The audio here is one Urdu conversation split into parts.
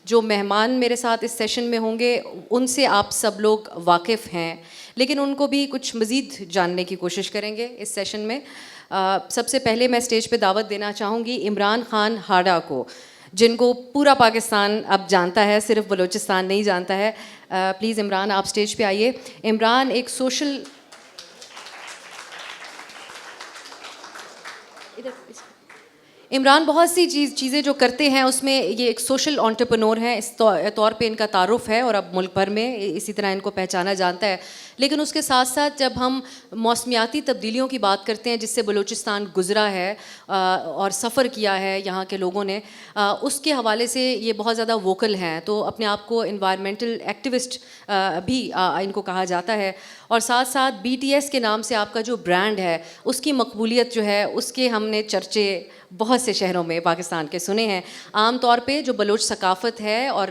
جو مہمان میرے ساتھ اس سیشن میں ہوں گے ان سے آپ سب لوگ واقف ہیں، لیکن ان کو بھی کچھ مزید جاننے کی کوشش کریں گے اس سیشن میں. سب سے پہلے میں اسٹیج پہ دعوت دینا چاہوں گی عمران خان ہاڈا کو، جن کو پورا پاکستان اب جانتا ہے، صرف بلوچستان نہیں جانتا ہے. پلیز عمران آپ اسٹیج پہ آئیے. عمران ایک عمران بہت سی چیزیں جو کرتے ہیں اس میں یہ ایک سوشل انٹرپرنور ہیں، اس طور پہ ان کا تعارف ہے اور اب ملک بھر میں اسی طرح ان کو پہچانا جانتا ہے. لیکن اس کے ساتھ ساتھ جب ہم موسمیاتی تبدیلیوں کی بات کرتے ہیں جس سے بلوچستان گزرا ہے اور سفر کیا ہے یہاں کے لوگوں نے، اس کے حوالے سے یہ بہت زیادہ ووکل ہیں. تو اپنے آپ کو انوائرمنٹل ایکٹیوسٹ بھی ان کو کہا جاتا ہے. اور ساتھ ساتھ BTS کے نام سے آپ کا جو برانڈ ہے اس کی مقبولیت جو ہے اس کے ہم نے چرچے بہت سے شہروں میں پاکستان کے سنے ہیں. عام طور پہ جو بلوچ ثقافت ہے اور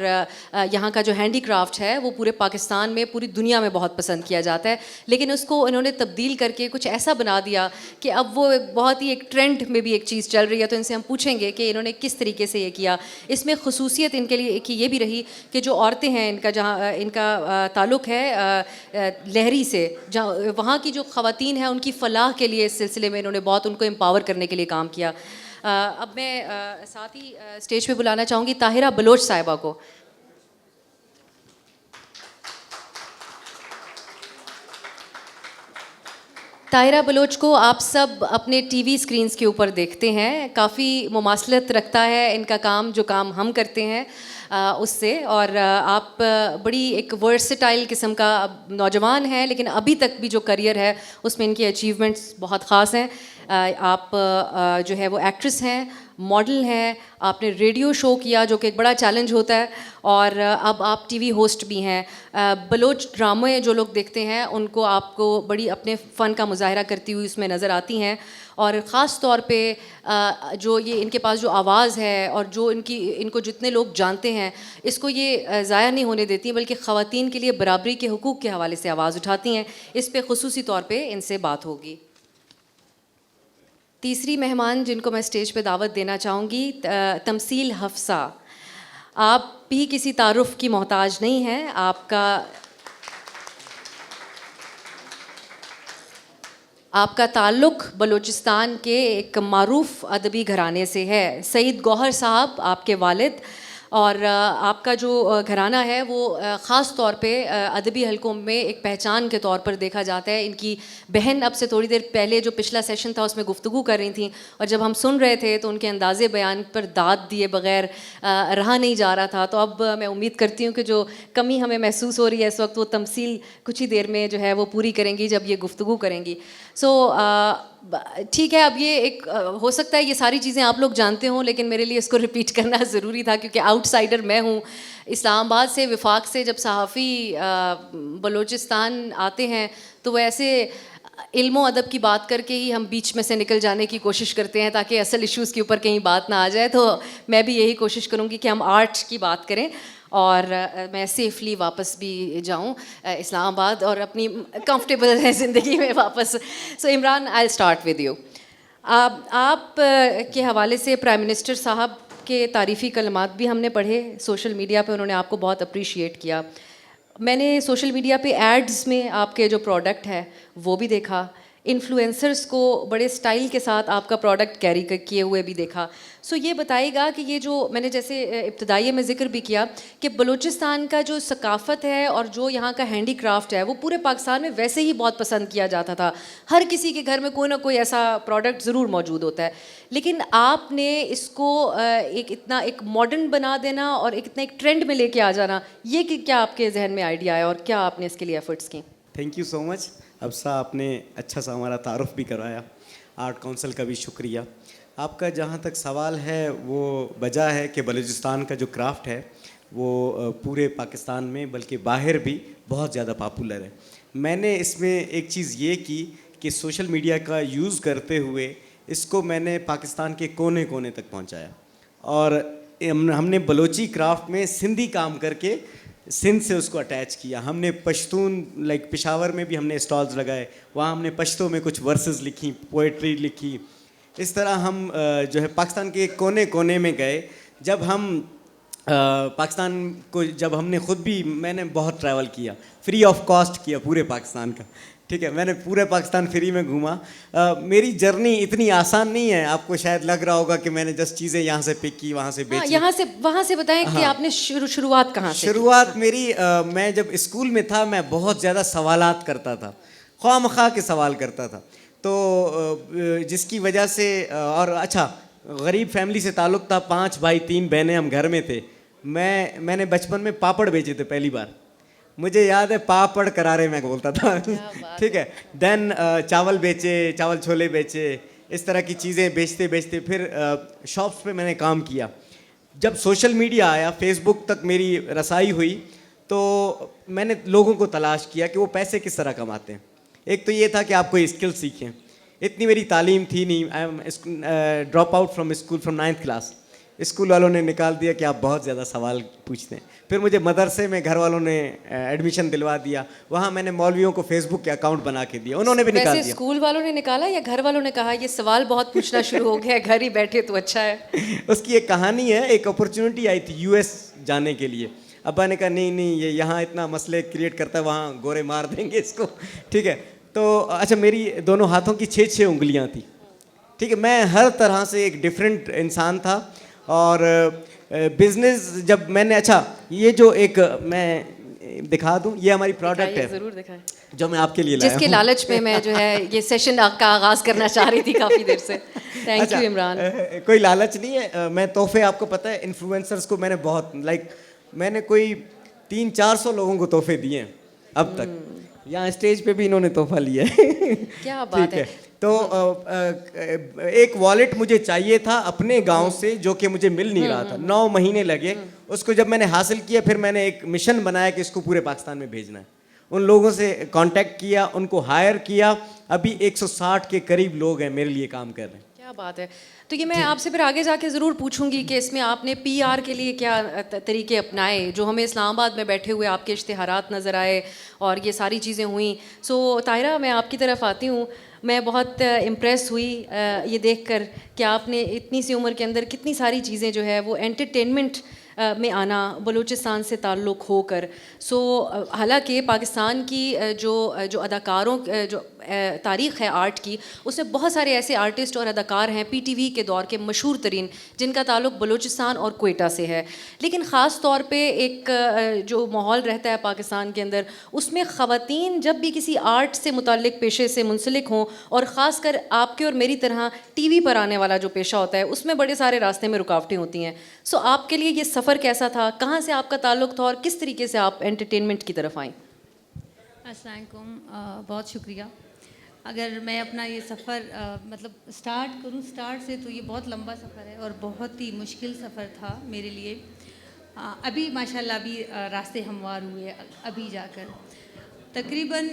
یہاں کا جو ہینڈی کرافٹ ہے وہ پورے پاکستان میں، پوری دنیا میں بہت پسند کیا جاتا ہے، لیکن اس کو انہوں نے تبدیل کر کے کچھ ایسا بنا دیا کہ اب وہ بہت ہی ایک ٹرینڈ میں بھی ایک چیز چل رہی ہے. تو ان سے ہم پوچھیں گے کہ انہوں نے کس طریقے سے یہ کیا. اس میں خصوصیت ان کے لیے کی یہ بھی رہی کہ جو عورتیں ہیں ان کا، جہاں ان کا تعلق ہے لہری سے، جہاں وہاں کی جو خواتین ہیں ان کی فلاح کے لیے اس سلسلے میں انہوں نے بہت ان کو امپاور کرنے کے لیے کام کیا. اب میں ساتھ ہی اسٹیج پہ بلانا چاہوں گی طاہرہ بلوچ صاحبہ کو. طاہرہ بلوچ کو آپ سب اپنے ٹی وی اسکرینس کے اوپر دیکھتے ہیں. کافی مماثلت رکھتا ہے ان کا کام جو کام ہم کرتے ہیں اس سے. اور آپ بڑی ایک ورسٹائل قسم کا نوجوان ہیں، لیکن ابھی تک بھی جو کریئر ہے اس میں ان کی اچیومنٹس بہت خاص ہیں. آپ جو ہے وہ ایکٹریس ہیں، ماڈل ہیں، آپ نے ریڈیو شو کیا جو کہ ایک بڑا چیلنج ہوتا ہے، اور اب آپ ٹی وی ہوسٹ بھی ہیں. بلوچ ڈرامے جو لوگ دیکھتے ہیں ان کو آپ کو بڑی اپنے فن کا مظاہرہ کرتی ہوئی اس میں نظر آتی ہیں. اور خاص طور پہ جو یہ ان کے پاس جو آواز ہے اور جو ان کو جتنے لوگ جانتے ہیں اس کو یہ ضائع نہیں ہونے دیتی ہیں، بلکہ خواتین کے لیے برابری کے حقوق کے حوالے سے آواز اٹھاتی ہیں. اس پہ خصوصی طور پہ ان سے بات ہوگی. تیسری مہمان جن کو میں اسٹیج پہ دعوت دینا چاہوں گی تمثیل حفصہ. آپ بھی کسی تعارف کی محتاج نہیں ہیں. آپ کا تعلق بلوچستان کے ایک معروف ادبی گھرانے سے ہے. سعید گوہر صاحب آپ کے والد، اور آپ کا جو گھرانہ ہے وہ خاص طور پہ ادبی حلقوں میں ایک پہچان کے طور پر دیکھا جاتا ہے. ان کی بہن اب سے تھوڑی دیر پہلے جو پچھلا سیشن تھا اس میں گفتگو کر رہی تھیں، اور جب ہم سن رہے تھے تو ان کے انداز بیان پر داد دیے بغیر رہا نہیں جا رہا تھا. تو اب میں امید کرتی ہوں کہ جو کمی ہمیں محسوس ہو رہی ہے اس وقت وہ تمثیل کچھ ہی دیر میں جو ہے وہ پوری کریں گی جب یہ گفتگو کریں گی. سو ٹھیک ہے، اب یہ ایک ہو سکتا ہے یہ ساری چیزیں آپ لوگ جانتے ہوں، لیکن میرے لیے اس کو ریپیٹ کرنا ضروری تھا کیونکہ آؤٹ سائڈر میں ہوں. اسلام آباد سے، وفاق سے جب صحافی بلوچستان آتے ہیں تو وہ ایسے علم و ادب کی بات کر کے ہی ہم بیچ میں سے نکل جانے کی کوشش کرتے ہیں تاکہ اصل ایشوز کے اوپر کہیں بات نہ آ جائے. تو میں بھی یہی کوشش کروں گی کہ ہم آرٹ کی بات کریں اور میں سیفلی واپس بھی جاؤں اسلام آباد اور اپنی کمفرٹیبل ہے زندگی میں واپس. So Imran, I start with you. آپ کے حوالے سے پرائم منسٹر صاحب کے تعریفی کلمات بھی ہم نے پڑھے سوشل میڈیا پہ، انہوں نے آپ کو بہت اپریشیٹ کیا. میں نے سوشل میڈیا پہ ایڈز میں آپ کے جو پروڈکٹ ہے وہ بھی دیکھا. انفلوئنسرز کو بڑے سٹائل کے ساتھ آپ کا پروڈکٹ کیری کیے ہوئے بھی دیکھا. سو یہ بتائیے گا کہ یہ جو میں نے جیسے ابتدائی میں ذکر بھی کیا کہ بلوچستان کا جو ثقافت ہے اور جو یہاں کا ہینڈی کرافٹ ہے وہ پورے پاکستان میں ویسے ہی بہت پسند کیا جاتا تھا. ہر کسی کے گھر میں کوئی نہ کوئی ایسا پروڈکٹ ضرور موجود ہوتا ہے، لیکن آپ نے اس کو ایک ماڈرن بنا دینا اور اتنا ایک ٹرینڈ میں لے کے آ جانا، یہ کیا آپ کے ذہن میں آئیڈیا ہے اور کیا آپ نے اس کے لیے ایفرٹس کیں؟ تھینک یو سو مچ حفصہ، آپ نے اچھا سا ہمارا تعارف بھی کروایا. آرٹ کونسل کا بھی شکریہ. آپ کا جہاں تک سوال ہے وہ وجہ ہے کہ بلوچستان کا جو کرافٹ ہے وہ پورے پاکستان میں بلکہ باہر بھی بہت زیادہ پاپولر ہے. میں نے اس میں ایک چیز یہ کی کہ سوشل میڈیا کا یوز کرتے ہوئے اس کو میں نے پاکستان کے کونے کونے تک پہنچایا، اور ہم نے بلوچی کرافٹ میں سندھی کام کر کے سندھ سے اس کو اٹیچ کیا. ہم نے پشتون پشاور میں بھی ہم نے اسٹالز لگائے، وہاں ہم نے پشتو میں کچھ ورسز لکھی، پوئٹری لکھی. اس طرح ہم جو ہے پاکستان کے کونے کونے میں گئے. جب ہم پاکستان کو جب ہم نے خود بھی, میں نے بہت ٹریول کیا, فری آف کاسٹ کیا پورے پاکستان کا, ٹھیک ہے, میں نے پورے پاکستان فری میں گھوما. میری جرنی اتنی آسان نہیں ہے, آپ کو شاید لگ رہا ہوگا کہ میں نے جسٹ چیزیں یہاں سے پک کی, وہاں سے بیچی. وہاں سے بتائیں کہ آپ نے شروعات کہاں سے؟ شروعات میری, میں جب اسکول میں تھا میں بہت زیادہ سوالات کرتا تھا, خواہ مخواہ کے سوال کرتا تھا, تو جس کی وجہ سے, اور اچھا غریب فیملی سے تعلق تھا, 5 بھائی 3 بہنیں, ہم گھر میں تھے. میں نے بچپن میں پاپڑ بیچے تھے پہلی بار, مجھے یاد ہے پاپڑ کرارے میں بولتا تھا, ٹھیک ہے. دین چاول بیچے, چاول چھولے بیچے, اس طرح کی چیزیں بیچتے بیچتے پھر شاپس پہ میں نے کام کیا. جب سوشل میڈیا آیا, فیس بک تک میری رسائی ہوئی, تو میں نے لوگوں کو تلاش کیا کہ وہ پیسے کس طرح کماتے ہیں. ایک تو یہ تھا کہ آپ کوئی اسکل سیکھیں, اتنی میری تعلیم تھی نہیں, I am drop out from school from 9th class. School والوں نے نکال دیا کہ آپ بہت زیادہ سوال پوچھتے ہیں. پھر مجھے مدرسے میں گھر والوں نے ایڈمیشن دلوا دیا, وہاں میں نے مولویوں کو فیس بک کے اکاؤنٹ بنا کے دیا, انہوں نے بھی نکال دیا. اسکول والوں نے نکالا یا گھر والوں نے کہا یہ سوال بہت پوچھنا شروع ہو گیا, گھر ہی بیٹھے تو اچھا ہے؟ اس کی ایک کہانی ہے, ایک اپرچونٹی آئی تھی US جانے کے لیے. ابا نے کہا نہیں یہ یہاں اتنا مسئلے کریٹ کرتا ہے, وہاں گورے مار دیں گے اس کو, ٹھیک ہے. تو اچھا میری دونوں ہاتھوں کی 6 انگلیاں تھیں, ٹھیک ہے, میں ہر طرح سے ایک ڈفرینٹ انسان تھا. اور بزنس جب میں نے, اچھا یہ جو ایک میں دکھا دوں, یہ ہماری پروڈکٹ ہے, ضرور دکھائیں, جو میں آپ کے لیے لایا ہوں, جس کے لالچ میں میں جو ہے یہ سیشن کا آغاز کرنا چاہ رہی تھی کافی دیر سے. Thank you Imran. کوئی لالچ نہیں ہے, میں تحفے, آپ کو پتہ ہے انفلوئنسرس کو میں نے بہت میں نے کوئی 300-400 لوگوں کو تحفے دیے ہیں اب تک. یہاں اسٹیج پہ بھی انہوں نے تحفہ لیا ہے. کیا بات ہے. تو ایک والیٹ مجھے چاہیے تھا اپنے گاؤں سے, جو کہ مجھے مل نہیں رہا تھا. 9 مہینے لگے اس کو. جب میں نے حاصل کیا, پھر میں نے ایک مشن بنایا کہ اس کو پورے پاکستان میں بھیجنا ہے. ان لوگوں سے کانٹیکٹ کیا, ان کو ہائر کیا, ابھی 160 کے قریب لوگ ہیں میرے لیے کام کر رہے ہیں. کیا بات ہے. تو یہ میں آپ سے پھر آگے جا کے ضرور پوچھوں گی کہ اس میں آپ نے PR کے لیے کیا طریقے اپنائے, جو ہمیں اسلام آباد میں بیٹھے ہوئے آپ کے اشتہارات نظر آئے اور یہ ساری چیزیں ہوئیں. سو طاہرہ, میں آپ کی طرف آتی ہوں. میں بہت امپریس ہوئی یہ دیکھ کر کہ آپ نے اتنی سی عمر کے اندر کتنی ساری چیزیں جو ہے وہ انٹرٹینمنٹ میں آنا, بلوچستان سے تعلق ہو کر. سو حالانکہ پاکستان کی جو اداکاروں جو تاریخ ہے آرٹ کی, اس میں بہت سارے ایسے آرٹسٹ اور اداکار ہیں PTV کے دور کے مشہور ترین, جن کا تعلق بلوچستان اور کوئٹہ سے ہے. لیکن خاص طور پہ ایک جو ماحول رہتا ہے پاکستان کے اندر, اس میں خواتین جب بھی کسی آرٹ سے متعلق پیشے سے منسلک ہوں, اور خاص کر آپ کے اور میری طرح TV پر آنے والا جو پیشہ ہوتا ہے, اس میں بڑے سارے راستے میں رکاوٹیں ہوتی ہیں. سو آپ کے لیے یہ سفر کیسا تھا, کہاں سے آپ کا تعلق تھا, اور کس طریقے سے آپ انٹرٹینمنٹ کی طرف آئیں؟ السلام علیکم, بہت شکریہ. اگر میں اپنا یہ سفر مطلب اسٹارٹ کروں اسٹارٹ سے, تو یہ بہت لمبا سفر ہے اور بہت ہی مشکل سفر تھا میرے لیے. ابھی ماشاءاللہ ابھی راستے ہموار ہوئے ابھی جا کر. تقریباً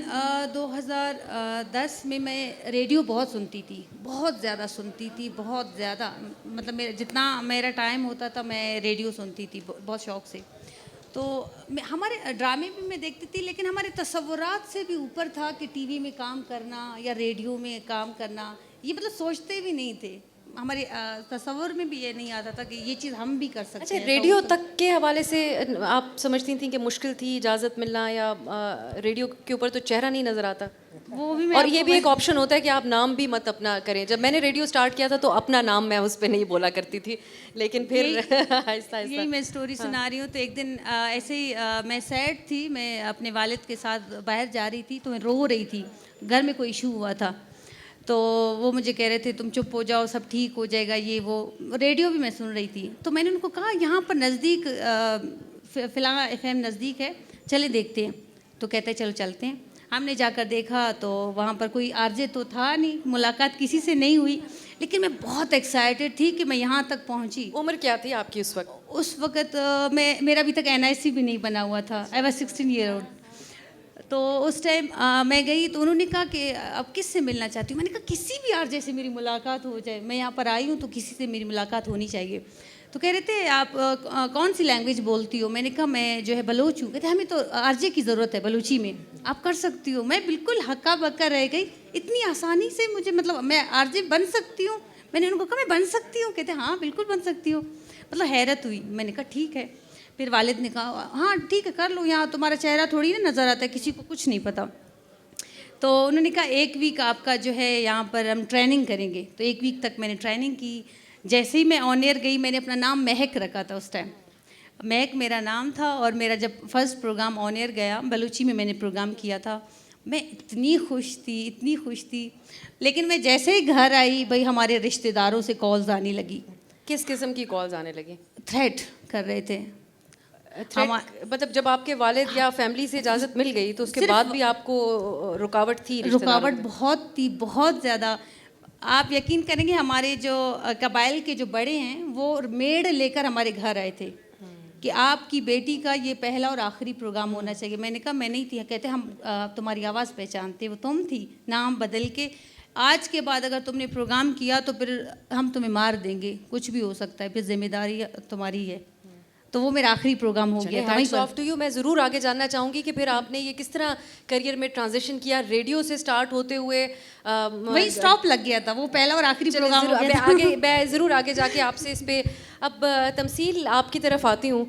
2010 میں ریڈیو بہت سنتی تھی, بہت زیادہ سنتی تھی, بہت زیادہ. مطلب جتنا میرا ٹائم ہوتا تھا میں ریڈیو سنتی تھی بہت شوق سے. تو ہمارے ڈرامے بھی میں دیکھتی تھی, لیکن ہمارے تصورات سے بھی اوپر تھا کہ TV میں کام کرنا یا ریڈیو میں کام کرنا, یہ مطلب سوچتے بھی نہیں تھے. ہمارے تصور میں بھی یہ نہیں آتا تھا کہ یہ چیز ہم بھی کر سکتے ہیں. اچھا, ریڈیو تک کے حوالے سے آپ سمجھتی تھیں کہ مشکل تھی اجازت ملنا, یا ریڈیو کے اوپر تو چہرہ نہیں نظر آتا؟ وہ بھی اور یہ بھی ایک آپشن ہوتا ہے کہ آپ نام بھی مت اپنا کریں. جب میں نے ریڈیو اسٹارٹ کیا تھا تو اپنا نام میں اس پہ نہیں بولا کرتی تھی, لیکن پھر آہستہ یہی میں اسٹوری سنا رہی ہوں. تو ایک دن ایسے ہی میں سیڈ تھی, میں اپنے والد کے ساتھ باہر جا رہی تھی, تو میں رو رہی تھی, گھر میں کوئی ایشو ہوا تھا. تو وہ مجھے کہہ رہے تھے تم چپ ہو جاؤ, سب ٹھیک ہو جائے گا, یہ وہ. ریڈیو بھی میں سن رہی تھی. تو میں نے ان کو کہا یہاں پر نزدیک فلاں FM نزدیک ہے, چلے دیکھتے ہیں. تو کہتے چلو چلتے ہیں. ہم نے جا کر دیکھا تو وہاں پر کوئی RJ تو تھا نہیں, ملاقات کسی سے نہیں ہوئی, لیکن میں بہت ایکسائٹیڈ تھی کہ میں یہاں تک پہنچی. عمر کیا تھی آپ کی اس وقت؟ اس وقت میرا ابھی تک NIC بھی نہیں بنا ہوا تھا. I was 16 year old. تو اس ٹائم میں گئی تو انہوں نے کہا کہ اب کس سے ملنا چاہتی ہوں. میں نے کہا کسی بھی RJ سے میری ملاقات ہو جائے, میں یہاں پر آئی ہوں تو کسی سے میری ملاقات ہونی چاہیے. تو کہہ رہے تھے آپ کون سی لینگویج بولتی ہو؟ میں نے کہا میں جو ہے بلوچ ہوں. کہتے ہمیں تو RJ کی ضرورت ہے بلوچی میں, آپ کر سکتی ہو. میں بالکل ہکا بکا رہ گئی, اتنی آسانی سے مجھے, مطلب میں RJ بن سکتی ہوں. میں نے ان کو کہا میں بن سکتی ہوں. کہتے ہاں بالکل بن سکتی ہو. مطلب حیرت ہوئی. میں نے کہا ٹھیک ہے. پھر والد نے کہا ہاں ٹھیک ہے کر لو, یہاں تمہارا چہرہ تھوڑی نا نظر آتا ہے, کسی کو کچھ نہیں پتہ. تو انہوں نے کہا 1 ویک آپ کا جو ہے یہاں پر ہم ٹریننگ کریں گے. تو 1 ویک تک میں نے ٹریننگ کی. جیسے ہی میں آن ایئر گئی, میں نے اپنا نام مہک رکھا تھا اس ٹائم, مہک میرا نام تھا. اور میرا جب فرسٹ پروگرام آن ایئر گیا, بلوچی میں نے پروگرام کیا تھا, میں اتنی خوش تھی. لیکن میں جیسے ہی گھر آئی, بھائی ہمارے رشتہ داروں سے کالز آنے لگی. کس قسم کی کالز آنے لگی؟ تھریٹ کر رہے تھے. مطلب جب آپ کے والد یا فیملی سے اجازت مل گئی تو اس کے بعد بھی آپ کو رکاوٹ تھی؟ رکاوٹ بہت تھی, بہت زیادہ. آپ یقین کریں گے ہمارے جو قبائل کے جو بڑے ہیں وہ میڈ لے کر ہمارے گھر آئے تھے کہ آپ کی بیٹی کا یہ پہلا اور آخری پروگرام ہونا چاہیے. میں نے کہا میں نہیں تھی. کہتے ہم تمہاری آواز پہچانتے, وہ تم تھی, نام بدل کے. آج کے بعد اگر تم نے پروگرام کیا تو پھر ہم تمہیں مار دیں گے, کچھ بھی ہو سکتا ہے, پھر ذمہ داری تمہاری ہے. تو وہ میرا آخری پروگرام ہو گیا. Hats of two you. میں ضرور آگے جاننا چاہوں گی کہ پھر آپ نے یہ کس طرح کریئر میں ٹرانزیشن کیا, ریڈیو سے سٹارٹ ہوتے ہوئے وہی اسٹاپ لگ گیا تھا, وہ پہلا اور آخری پروگرام ہو گیا. آگے میں ضرور آگے جا کے آپ سے اس پہ. اب تمثیل آپ کی طرف آتی ہوں.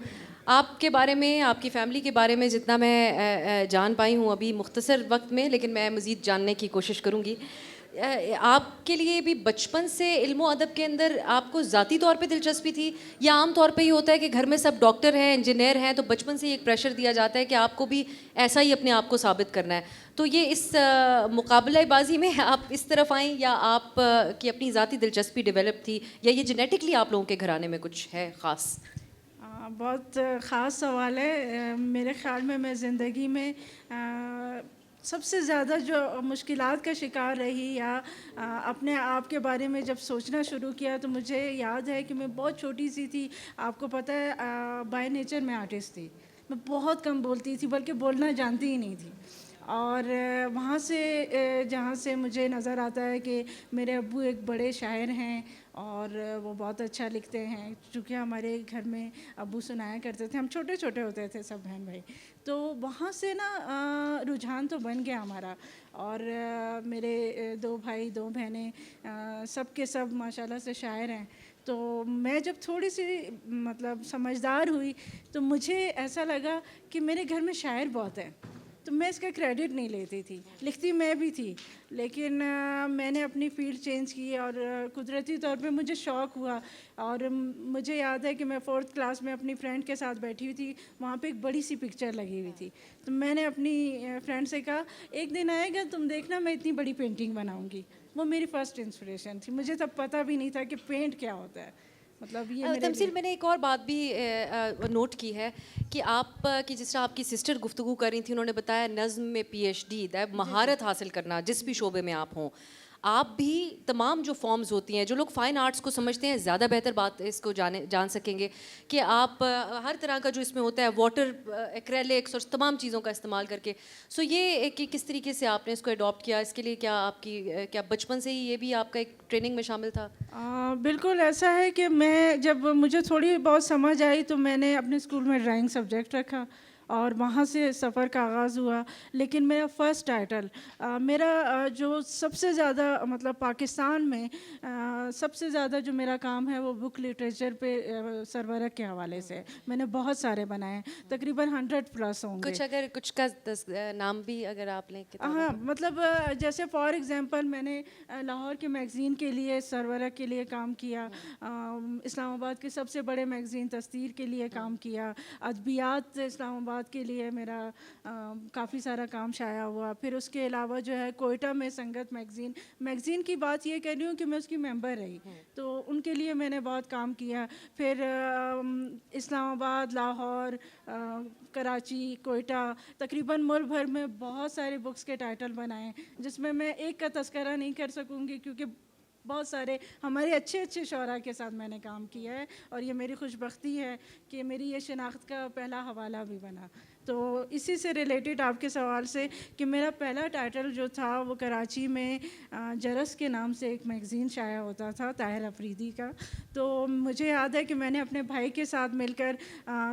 آپ کے بارے میں, آپ کی فیملی کے بارے میں جتنا میں جان پائی ہوں ابھی مختصر وقت میں, لیکن میں مزید جاننے کی کوشش کروں گی. آپ کے لیے بھی بچپن سے علم و ادب کے اندر آپ کو ذاتی طور پہ دلچسپی تھی, یا عام طور پہ یہ ہوتا ہے کہ گھر میں سب ڈاکٹر ہیں, انجینئر ہیں, تو بچپن سے ایک پریشر دیا جاتا ہے کہ آپ کو بھی ایسا ہی اپنے آپ کو ثابت کرنا ہے؟ تو یہ اس مقابلہ بازی میں آپ اس طرف آئیں, یا آپ کی اپنی ذاتی دلچسپی ڈیولپ تھی, یا یہ جینیٹکلی آپ لوگوں کے گھرانے میں کچھ ہے خاص؟ بہت خاص سوال ہے. میرے خیال میں زندگی میں سب سے زیادہ جو مشکلات کا شکار رہی یا اپنے آپ کے بارے میں جب سوچنا شروع کیا, تو مجھے یاد ہے کہ میں بہت چھوٹی سی تھی. آپ کو پتہ ہے بائی نیچر میں آرٹسٹ تھی. میں بہت کم بولتی تھی, بلکہ بولنا جانتی ہی نہیں تھی. اور وہاں سے جہاں سے مجھے نظر آتا ہے کہ میرے ابو ایک بڑے شاعر ہیں اور وہ بہت اچھا لکھتے ہیں, چونکہ ہمارے گھر میں ابو سنایا کرتے تھے, ہم چھوٹے چھوٹے ہوتے تھے سب بہن بھائی. تو وہاں سے نا رجحان تو بن گیا ہمارا. اور میرے 2 بھائی 2 بہنیں سب کے سب ماشاءاللہ سے شاعر ہیں. تو میں جب تھوڑی سی مطلب سمجھدار ہوئی تو مجھے ایسا لگا کہ میرے گھر میں شاعر بہت ہیں. تو میں اس کا کریڈٹ نہیں لیتی تھی, لکھتی میں بھی تھی, لیکن میں نے اپنی فیلڈ چینج کی اور قدرتی طور پہ مجھے شوق ہوا. اور مجھے یاد ہے کہ میں 4th کلاس میں اپنی فرینڈ کے ساتھ بیٹھی ہوئی تھی, وہاں پہ ایک بڑی سی پکچر لگی ہوئی تھی. تو میں نے اپنی فرینڈ سے کہا ایک دن آئے گا تم دیکھنا میں اتنی بڑی پینٹنگ بناؤں گی. وہ میری فرسٹ انسپریشن تھی. مجھے تب پتہ بھی نہیں تھا کہ پینٹ کیا ہوتا ہے. مطلب یہ تمثیل, میں نے ایک اور بات بھی نوٹ کی ہے کہ آپ کی جس طرح آپ کی سسٹر گفتگو کر رہی تھیں, انہوں نے بتایا نظم میں PhD, مہارت حاصل کرنا جس بھی شعبے میں آپ ہوں. آپ بھی تمام جو فارمز ہوتی ہیں, جو لوگ فائن آرٹس کو سمجھتے ہیں زیادہ بہتر بات اس کو جان سکیں گے کہ آپ ہر طرح کا جو اس میں ہوتا ہے واٹر ایکریلکس اور تمام چیزوں کا استعمال کر کے. سو یہ کہ کس طریقے سے آپ نے اس کو اڈاپٹ کیا, اس کے لیے کیا آپ کی کیا بچپن سے ہی یہ بھی آپ کا ایک ٹریننگ میں شامل تھا؟ بالکل ایسا ہے کہ میں جب مجھے تھوڑی بہت سمجھ آئی تو میں نے اپنے اسکول میں ڈرائنگ سبجیکٹ رکھا اور وہاں سے سفر کا آغاز ہوا. لیکن میرا فرسٹ ٹائٹل میرا جو سب سے زیادہ مطلب پاکستان میں سب سے زیادہ جو میرا کام ہے وہ بک لٹریچر پہ سرورق کے حوالے سے. میں نے بہت سارے بنائے, تقریباً 100+ ہوں گے. کچھ کا نام بھی اگر آپ لیں. ہاں مطلب جیسے فار ایگزامپل میں نے لاہور کے میگزین کے لیے سرورق کے لیے کام کیا, اسلام آباد کے سب سے بڑے میگزین تستیر کے لیے کام کیا, ادبیات اسلام آباد کے لیے میرا کافی سارا کام شائع ہوا. پھر اس کے علاوہ جو ہے کوئٹہ میں سنگت میگزین کی بات یہ کر رہی ہوں کہ میں اس کی ممبر رہی, تو ان کے لیے میں نے بہت کام کیا. پھر اسلام آباد, لاہور, کراچی, کوئٹہ, تقریباً ملک بھر میں بہت سارے بکس کے ٹائٹل بنائے, جس میں ایک کا تذکرہ نہیں کر سکوں گی کیونکہ بہت سارے ہمارے اچھے شعراء کے ساتھ میں نے کام کیا ہے. اور یہ میری خوش بختی ہے کہ میری یہ شناخت کا پہلا حوالہ بھی بنا. تو اسی سے ریلیٹڈ آپ کے سوال سے کہ میرا پہلا ٹائٹل جو تھا وہ کراچی میں جرس کے نام سے ایک میگزین شائع ہوتا تھا طاہر افریدی کا. تو مجھے یاد ہے کہ میں نے اپنے بھائی کے ساتھ مل کر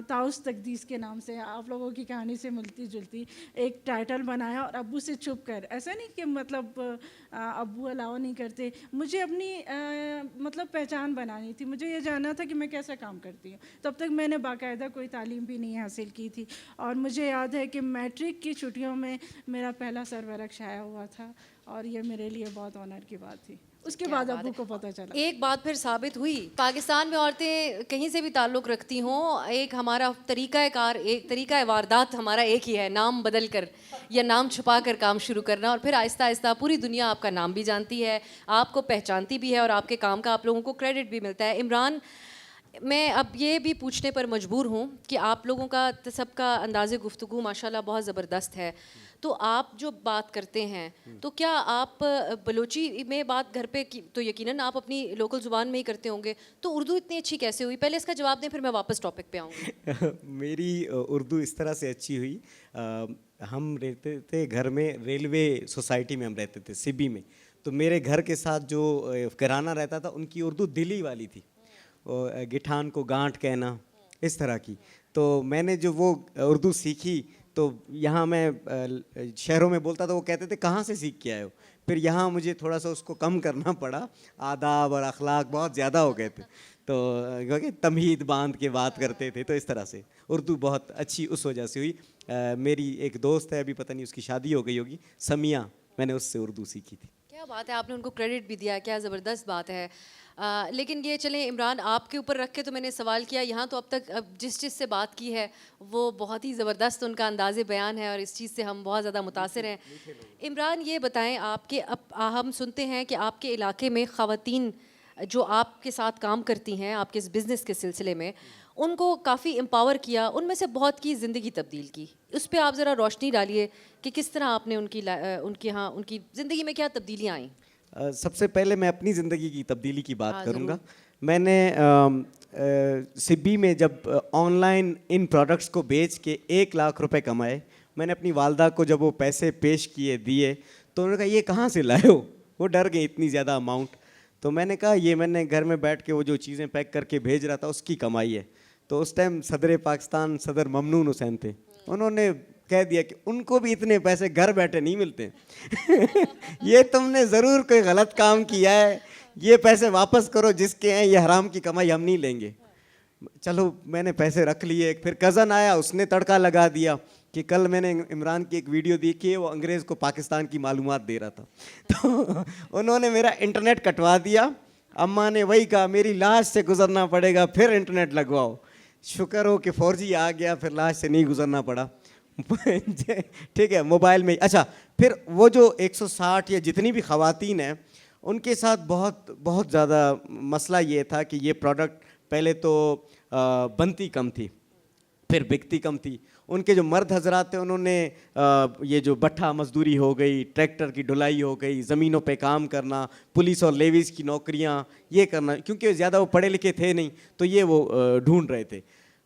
طاؤس تقدیس کے نام سے آپ لوگوں کی کہانی سے ملتی جلتی ایک ٹائٹل بنایا, اور ابو سے چھپ کر. ایسا نہیں کہ مطلب ابو الاؤ نہیں کرتے, مجھے اپنی مطلب پہچان بنانی تھی, مجھے یہ جاننا تھا کہ میں کیسا کام کرتی ہوں. تب تک میں نے باقاعدہ کوئی تعلیم بھی نہیں حاصل کی تھی, اور مجھے یاد ہے کہ میٹرک کی چھٹیوں میں میرا پہلا سرورق شائع ہوا تھا, اور یہ میرے لیے بہت آنر کی بات تھی. اس کے بعد ابو کو پتہ چلا. ایک بات پھر ثابت ہوئی, پاکستان میں عورتیں کہیں سے بھی تعلق رکھتی ہوں, ایک ہمارا طریقہ کار, ایک طریقہ واردات ہمارا ایک ہی ہے, نام بدل کر یا نام چھپا کر کام شروع کرنا, اور پھر آہستہ آہستہ پوری دنیا آپ کا نام بھی جانتی ہے, آپ کو پہچانتی بھی ہے, اور آپ کے کام کا آپ لوگوں کو کریڈٹ بھی ملتا ہے. عمران, میں اب یہ بھی پوچھنے پر مجبور ہوں کہ آپ لوگوں کا سب کا انداز گفتگو ماشاءاللہ بہت زبردست ہے, تو آپ جو بات کرتے ہیں تو کیا آپ بلوچی میں بات گھر پہ تو یقیناً آپ اپنی لوکل زبان میں ہی کرتے ہوں گے, تو اردو اتنی اچھی کیسے ہوئی؟ پہلے اس کا جواب دیں, پھر میں واپس ٹاپک پہ آؤں گی. میری اردو اس طرح سے اچھی ہوئی, ہم رہتے تھے گھر میں, ریلوے سوسائٹی میں ہم رہتے تھے سبی میں, تو میرے گھر کے ساتھ جو گھرانہ رہتا تھا ان کی اردو دلی والی تھی, گٹھان کو گانٹ کہنا اس طرح کی. تو میں نے جو وہ اردو سیکھی تو یہاں میں شہروں میں بولتا تھا, وہ کہتے تھے کہاں سے سیکھ کے آئے ہو. پھر یہاں مجھے تھوڑا سا اس کو کم کرنا پڑا, آداب اور اخلاق بہت زیادہ ہو گئے تھے, تو کیونکہ تمہید باندھ کے بات کرتے تھے, تو اس طرح سے اردو بہت اچھی اس وجہ سے ہوئی. میری ایک دوست ہے, ابھی پتہ نہیں اس کی شادی ہو گئی ہوگی, سمیہ, میں نے اس سے اردو سیکھی تھی. کیا بات ہے, آپ نے ان کو کریڈٹ بھی دیا, کیا زبردست بات ہے. لیکن یہ چلیں عمران, آپ کے اوپر رکھ کے تو میں نے سوال کیا, یہاں تو اب تک جس چیز سے بات کی ہے وہ بہت ہی زبردست ان کا انداز بیان ہے, اور اس چیز سے ہم بہت زیادہ متاثر ہیں. عمران, یہ بتائیں, آپ کے ہم سنتے ہیں کہ آپ کے علاقے میں خواتین جو آپ کے ساتھ کام کرتی ہیں آپ کے اس بزنس کے سلسلے میں, ان کو کافی امپاور کیا, ان میں سے بہت کی زندگی تبدیل کی. اس پہ آپ ذرا روشنی ڈالیے کہ کس طرح آپ نے ان کی زندگی میں کیا تبدیلیاں آئیں. سب سے پہلے میں اپنی زندگی کی تبدیلی کی بات کروں گا. میں نے سبی میں جب آن لائن ان پروڈکٹس کو بیچ کے 1 لاکھ روپے کمائے, میں نے اپنی والدہ کو جب وہ پیسے پیش کیے دیے تو انہوں نے کہا یہ کہاں سے لائے ہو, وہ ڈر گئے اتنی زیادہ اماؤنٹ. تو میں نے کہا یہ میں نے گھر میں بیٹھ کے وہ جو چیزیں پیک کر کے بھیج رہا تھا اس کی کمائی ہے. تو اس ٹائم صدر پاکستان صدر ممنون حسین تھے, انہوں نے کہہ دیا کہ ان کو بھی اتنے پیسے گھر بیٹھے نہیں ملتے, یہ تم نے ضرور کوئی غلط کام کیا ہے, یہ پیسے واپس کرو جس کے ہیں, یہ حرام کی کمائی ہم نہیں لیں گے. چلو میں نے پیسے رکھ لیے. پھر کزن آیا, اس نے تڑکا لگا دیا کہ کل میں نے عمران کی ایک ویڈیو دیکھی ہے, وہ انگریز کو پاکستان کی معلومات دے رہا تھا, تو انہوں نے میرا انٹرنیٹ کٹوا دیا. اماں نے وہی کہا میری لاش سے گزرنا پڑے گا پھر انٹرنیٹ لگواؤ. شکر ہو کہ 4G آ گیا, پھر لاش سے نہیں گزرنا پڑا. ٹھیک ہے, موبائل میں. اچھا, پھر وہ جو 160 یا جتنی بھی خواتین ہیں ان کے ساتھ بہت بہت زیادہ مسئلہ یہ تھا کہ یہ پروڈکٹ پہلے تو بنتی کم تھی, پھر بکتی کم تھی. ان کے جو مرد حضرات تھے انہوں نے یہ جو بٹھا مزدوری ہو گئی, ٹریکٹر کی ڈھلائی ہو گئی, زمینوں پہ کام کرنا, پولیس اور لیویز کی نوکریاں یہ کرنا, کیونکہ زیادہ وہ پڑھے لکھے تھے نہیں تو یہ وہ ڈھونڈ رہے تھے.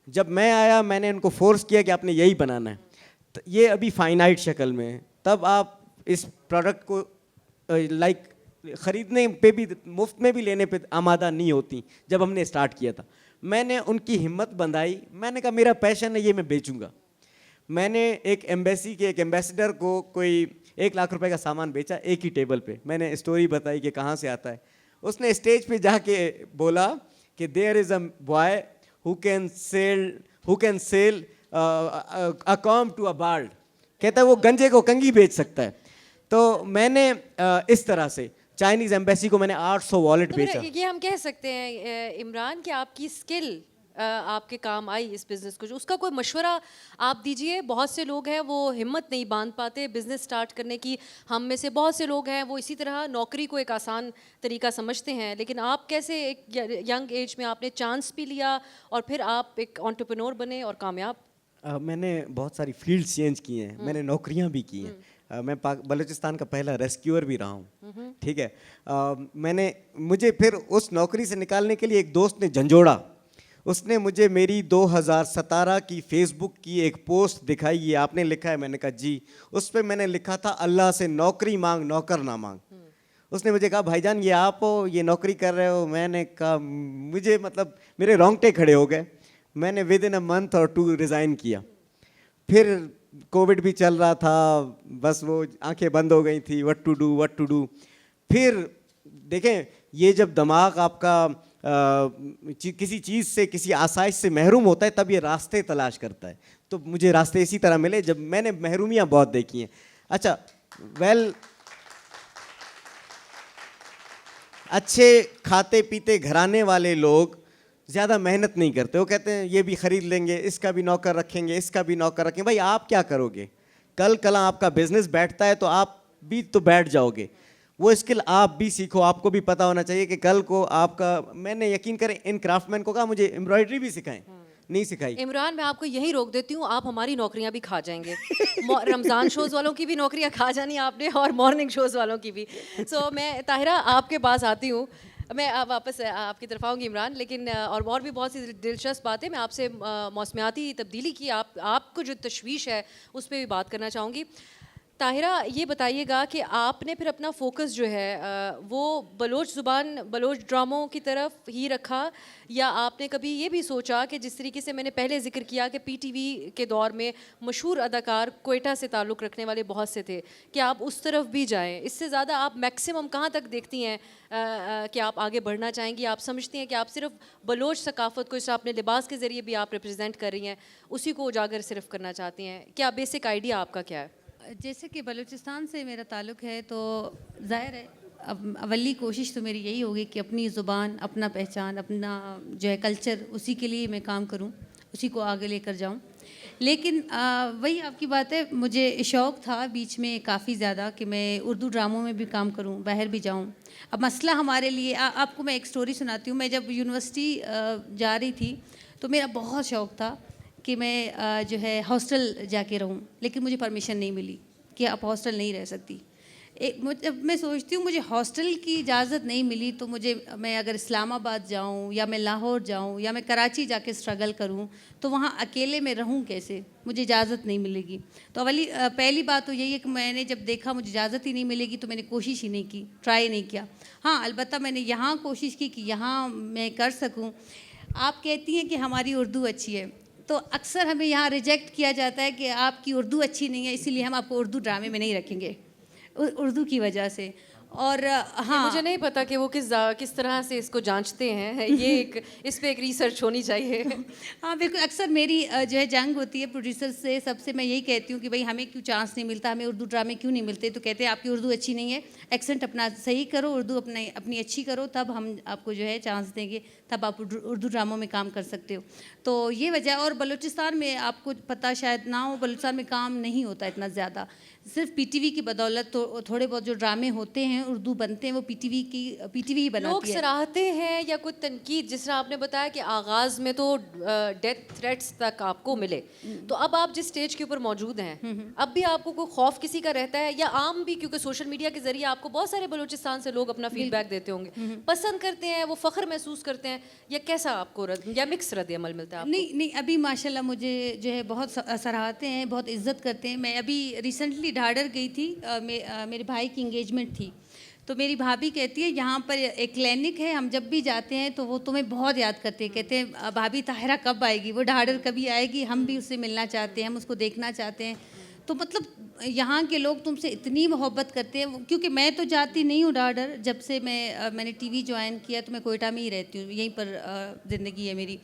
جب میں آیا میں نے ان کو فورس کیا کہ آپ نے یہی بنانا ہے, یہ ابھی فائنائٹ شکل میں ہے, تب آپ اس پروڈکٹ کو لائک خریدنے پہ بھی مفت میں بھی لینے پہ آمادہ نہیں ہوتی. جب ہم نے اسٹارٹ کیا تھا میں نے ان کی ہمت بندھائی, میں نے کہا میرا پیشن ہے یہ میں بیچوں گا. میں نے ایک ایمبیسی کے ایک ایمبیسڈر کو کوئی 1 لاکھ روپے کا سامان بیچا ایک ہی ٹیبل پہ. میں نے اسٹوری بتائی کہ کہاں سے آتا ہے. اس نے اسٹیج پہ جا کے بولا کہ there is a boy who can sell a comb to a bald. کہتا ہے وہ گنجے کو کنگھی بیچ سکتا ہے. تو میں نے اس طرح سے چائنیز ایمبیسی کو میں نے 800 والیٹ بیچا. یہ ہم کہہ سکتے ہیں عمران کہ آپ کی اسکل آپ کے کام آئی اس بزنس کو. جو اس کا کوئی مشورہ آپ دیجئے. بہت سے لوگ ہیں وہ ہمت نہیں باندھ پاتے بزنس سٹارٹ کرنے کی. ہم میں سے بہت سے لوگ ہیں وہ اسی طرح نوکری کو ایک آسان طریقہ سمجھتے ہیں, لیکن آپ کیسے ایک ینگ ایج میں آپ نے چانس بھی لیا اور پھر آپ ایک انٹرپرینور بنے اور کامیاب؟ میں نے بہت ساری فیلڈ چینج کی ہیں, میں نے نوکریاں بھی کی ہیں. میں بلوچستان کا پہلا ریسکیور بھی رہا ہوں. ٹھیک ہے, مجھے پھر اس نوکری سے نکالنے کے لیے ایک دوست نے جھنجھوڑا. اس نے مجھے میری 2017 کی فیس بک کی ایک پوسٹ دکھائی, یہ آپ نے لکھا ہے؟ میں نے کہا جی. اس پہ میں نے لکھا تھا اللہ سے نوکری مانگ نوکر نہ مانگ. اس نے مجھے کہا بھائی جان یہ آپ ہو, یہ نوکری کر رہے ہو؟ میں نے کہا مجھے مطلب میرے رونگٹے کھڑے ہو گئے. میں نے ود ان اے منتھ اور 2 ریزائن کیا. پھر کووڈ بھی چل رہا تھا, بس وہ آنکھیں بند ہو گئی تھی, وٹ ٹو ڈو. پھر دیکھیں یہ جب دماغ آپ کا کسی چیز سے, کسی آسائش سے محروم ہوتا ہے تب یہ راستے تلاش کرتا ہے. تو مجھے راستے اسی طرح ملے جب میں نے محرومیاں بہت دیکھی ہیں. اچھا اچھے کھاتے پیتے گھرانے والے لوگ زیادہ محنت نہیں کرتے. وہ کہتے ہیں یہ بھی خرید لیں گے, اس کا بھی نوکر رکھیں گے, اس کا بھی نوکر رکھیں گے. بھائی آپ کیا کرو گے؟ کل آپ کا بزنس بیٹھتا ہے تو آپ بھی تو بیٹھ جاؤ گے. وہ اسکل آپ بھی سیکھو. آپ کو بھی پتہ ہونا چاہیے کہ کل کو آپ کا, میں نے یقین کریں ان کرافٹ مین کو کہا مجھے ایمبرائڈری بھی سکھائیں, نہیں سکھائی. عمران میں آپ کو یہی روک دیتی ہوں, آپ ہماری نوکریاں بھی کھا جائیں گے. رمضان شوز والوں کی بھی نوکریاں کھا جانی آپ نے, اور مارننگ شوز والوں کی بھی. سو میں طاہرہ آپ کے پاس آتی ہوں, میں واپس آپ کی طرف آؤں گی عمران, لیکن اور بھی بہت سی دلچسپ باتیں میں آپ سے موسمیاتی تبدیلی کی آپ کو جو تشویش ہے اس پہ بھی بات کرنا چاہوں گی. طاہرہ یہ بتائیے گا کہ آپ نے پھر اپنا فوکس جو ہے وہ بلوچ زبان, بلوچ ڈراموں کی طرف ہی رکھا, یا آپ نے کبھی یہ بھی سوچا کہ جس طریقے سے میں نے پہلے ذکر کیا کہ پی ٹی وی کے دور میں مشہور اداکار کوئٹہ سے تعلق رکھنے والے بہت سے تھے, کہ آپ اس طرف بھی جائیں؟ اس سے زیادہ آپ میکسیمم کہاں تک دیکھتی ہیں کہ آپ آگے بڑھنا چاہیں گی؟ آپ سمجھتی ہیں کہ آپ صرف بلوچ ثقافت کو, اس سے اپنے لباس کے ذریعے بھی آپ ریپرزینٹ کر رہی ہیں, اسی کو اجاگر صرف کرنا چاہتی ہیں؟ کیا بیسک آئیڈیا آپ کا کیا ہے؟ جیسے کہ بلوچستان سے میرا تعلق ہے تو ظاہر ہے اولی کوشش تو میری یہی ہوگی کہ اپنی زبان, اپنا پہچان, اپنا جو ہے کلچر, اسی کے لیے میں کام کروں, اسی کو آگے لے کر جاؤں. لیکن وہی آپ کی بات ہے, مجھے شوق تھا بیچ میں کافی زیادہ کہ میں اردو ڈراموں میں بھی کام کروں, باہر بھی جاؤں. اب مسئلہ ہمارے لیے, آپ کو میں ایک سٹوری سناتی ہوں. میں جب یونیورسٹی جا رہی تھی تو میرا بہت شوق تھا کہ میں جو ہے ہاسٹل جا کے رہوں, لیکن مجھے پرمیشن نہیں ملی کہ آپ ہاسٹل نہیں رہ سکتی. جب میں سوچتی ہوں مجھے ہاسٹل کی اجازت نہیں ملی تو میں اگر اسلام آباد جاؤں یا میں لاہور جاؤں یا میں کراچی جا کے اسٹرگل کروں تو وہاں اکیلے میں رہوں کیسے؟ مجھے اجازت نہیں ملے گی. تو پہلی بات تو یہی ہے کہ میں نے جب دیکھا مجھے اجازت ہی نہیں ملے گی تو میں نے کوشش ہی نہیں کی, ٹرائی نہیں کیا. ہاں البتہ میں نے یہاں کوشش کی کہ یہاں میں کر سکوں. آپ کہتی ہیں کہ ہماری اردو اچھی ہے, تو اکثر ہمیں یہاں ریجیکٹ کیا جاتا ہے کہ آپ کی اردو اچھی نہیں ہے, اسی لیے ہم آپ کو اردو ڈرامے میں نہیں رکھیں گے اردو کی وجہ سے. اور ہاں مجھے نہیں پتا کہ وہ کس طرح سے اس کو جانچتے ہیں, یہ اس پہ ایک ریسرچ ہونی چاہیے. ہاں بالکل, اکثر میری جو ہے جنگ ہوتی ہے پروڈیوسر سے, سب سے میں یہی کہتی ہوں کہ بھائی ہمیں کیوں چانس نہیں ملتا, ہمیں اردو ڈرامے کیوں نہیں ملتے؟ تو کہتے ہیں آپ کی اردو اچھی نہیں ہے, ایکسنٹ اپنا صحیح کرو, اردو اپنی اچھی کرو, تب ہم آپ کو جو ہے چانس دیں گے, تب آپ اردو ڈراموں میں کام کر سکتے ہو. تو یہ وجہ. اور بلوچستان میں آپ کو پتہ شاید نہ ہو, بلوچستان میں کام نہیں ہوتا اتنا زیادہ, صرف پی ٹی وی کی بدولت. تو تھوڑے بہت جو ڈرامے ہوتے ہیں اردو بنتے ہیں وہ پی ٹی وی ہی بناتی ہے. لوگ سراہتے ہیں یا کوئی تنقید, جس طرح آپ نے بتایا کہ آغاز میں تو ڈیتھ تھریٹس تک آپ کو ملے, تو اب آپ جس اسٹیج کے اوپر موجود ہیں اب بھی آپ کو کوئی خوف کسی کا رہتا ہے, یا عام بھی, کیونکہ سوشل میڈیا کے ذریعے آپ کو بہت سارے بلوچستان سے لوگ اپنا فیڈ بیک دیتے ہوں گے, پسند کرتے ہیں, وہ فخر محسوس کرتے ہیں, یا کیسا آپ کو یا مکس رد عمل ملتا ہے آپ کو؟ نہیں, ابھی ماشاءاللہ مجھے جو ہے بہت سراہتے ہیں, بہت عزت کرتے ہیں. میں ابھی ریسنٹلی ڈھاڈر گئی تھی, میرے بھائی کی انگیجمنٹ تھی, تو میری بھابھی کہتی ہے یہاں پر ایک کلینک ہے, ہم جب بھی جاتے ہیں تو وہ تمہیں بہت یاد کرتے ہیں, کہتے ہیں بھابھی طاہرہ کب آئے گی, وہ ڈھاڈر کبھی آئے گی, ہم بھی اس سے ملنا چاہتے ہیں, ہم اس کو دیکھنا چاہتے ہیں. تو مطلب یہاں کے لوگ تم سے اتنی محبت کرتے ہیں, کیونکہ میں تو جاتی نہیں ہوں ڈھاڈر, جب سے میں نے ٹی وی جوائن کیا تو میں کوئٹہ میں ہی رہتی ہوں, یہیں پر زندگی ہے میری.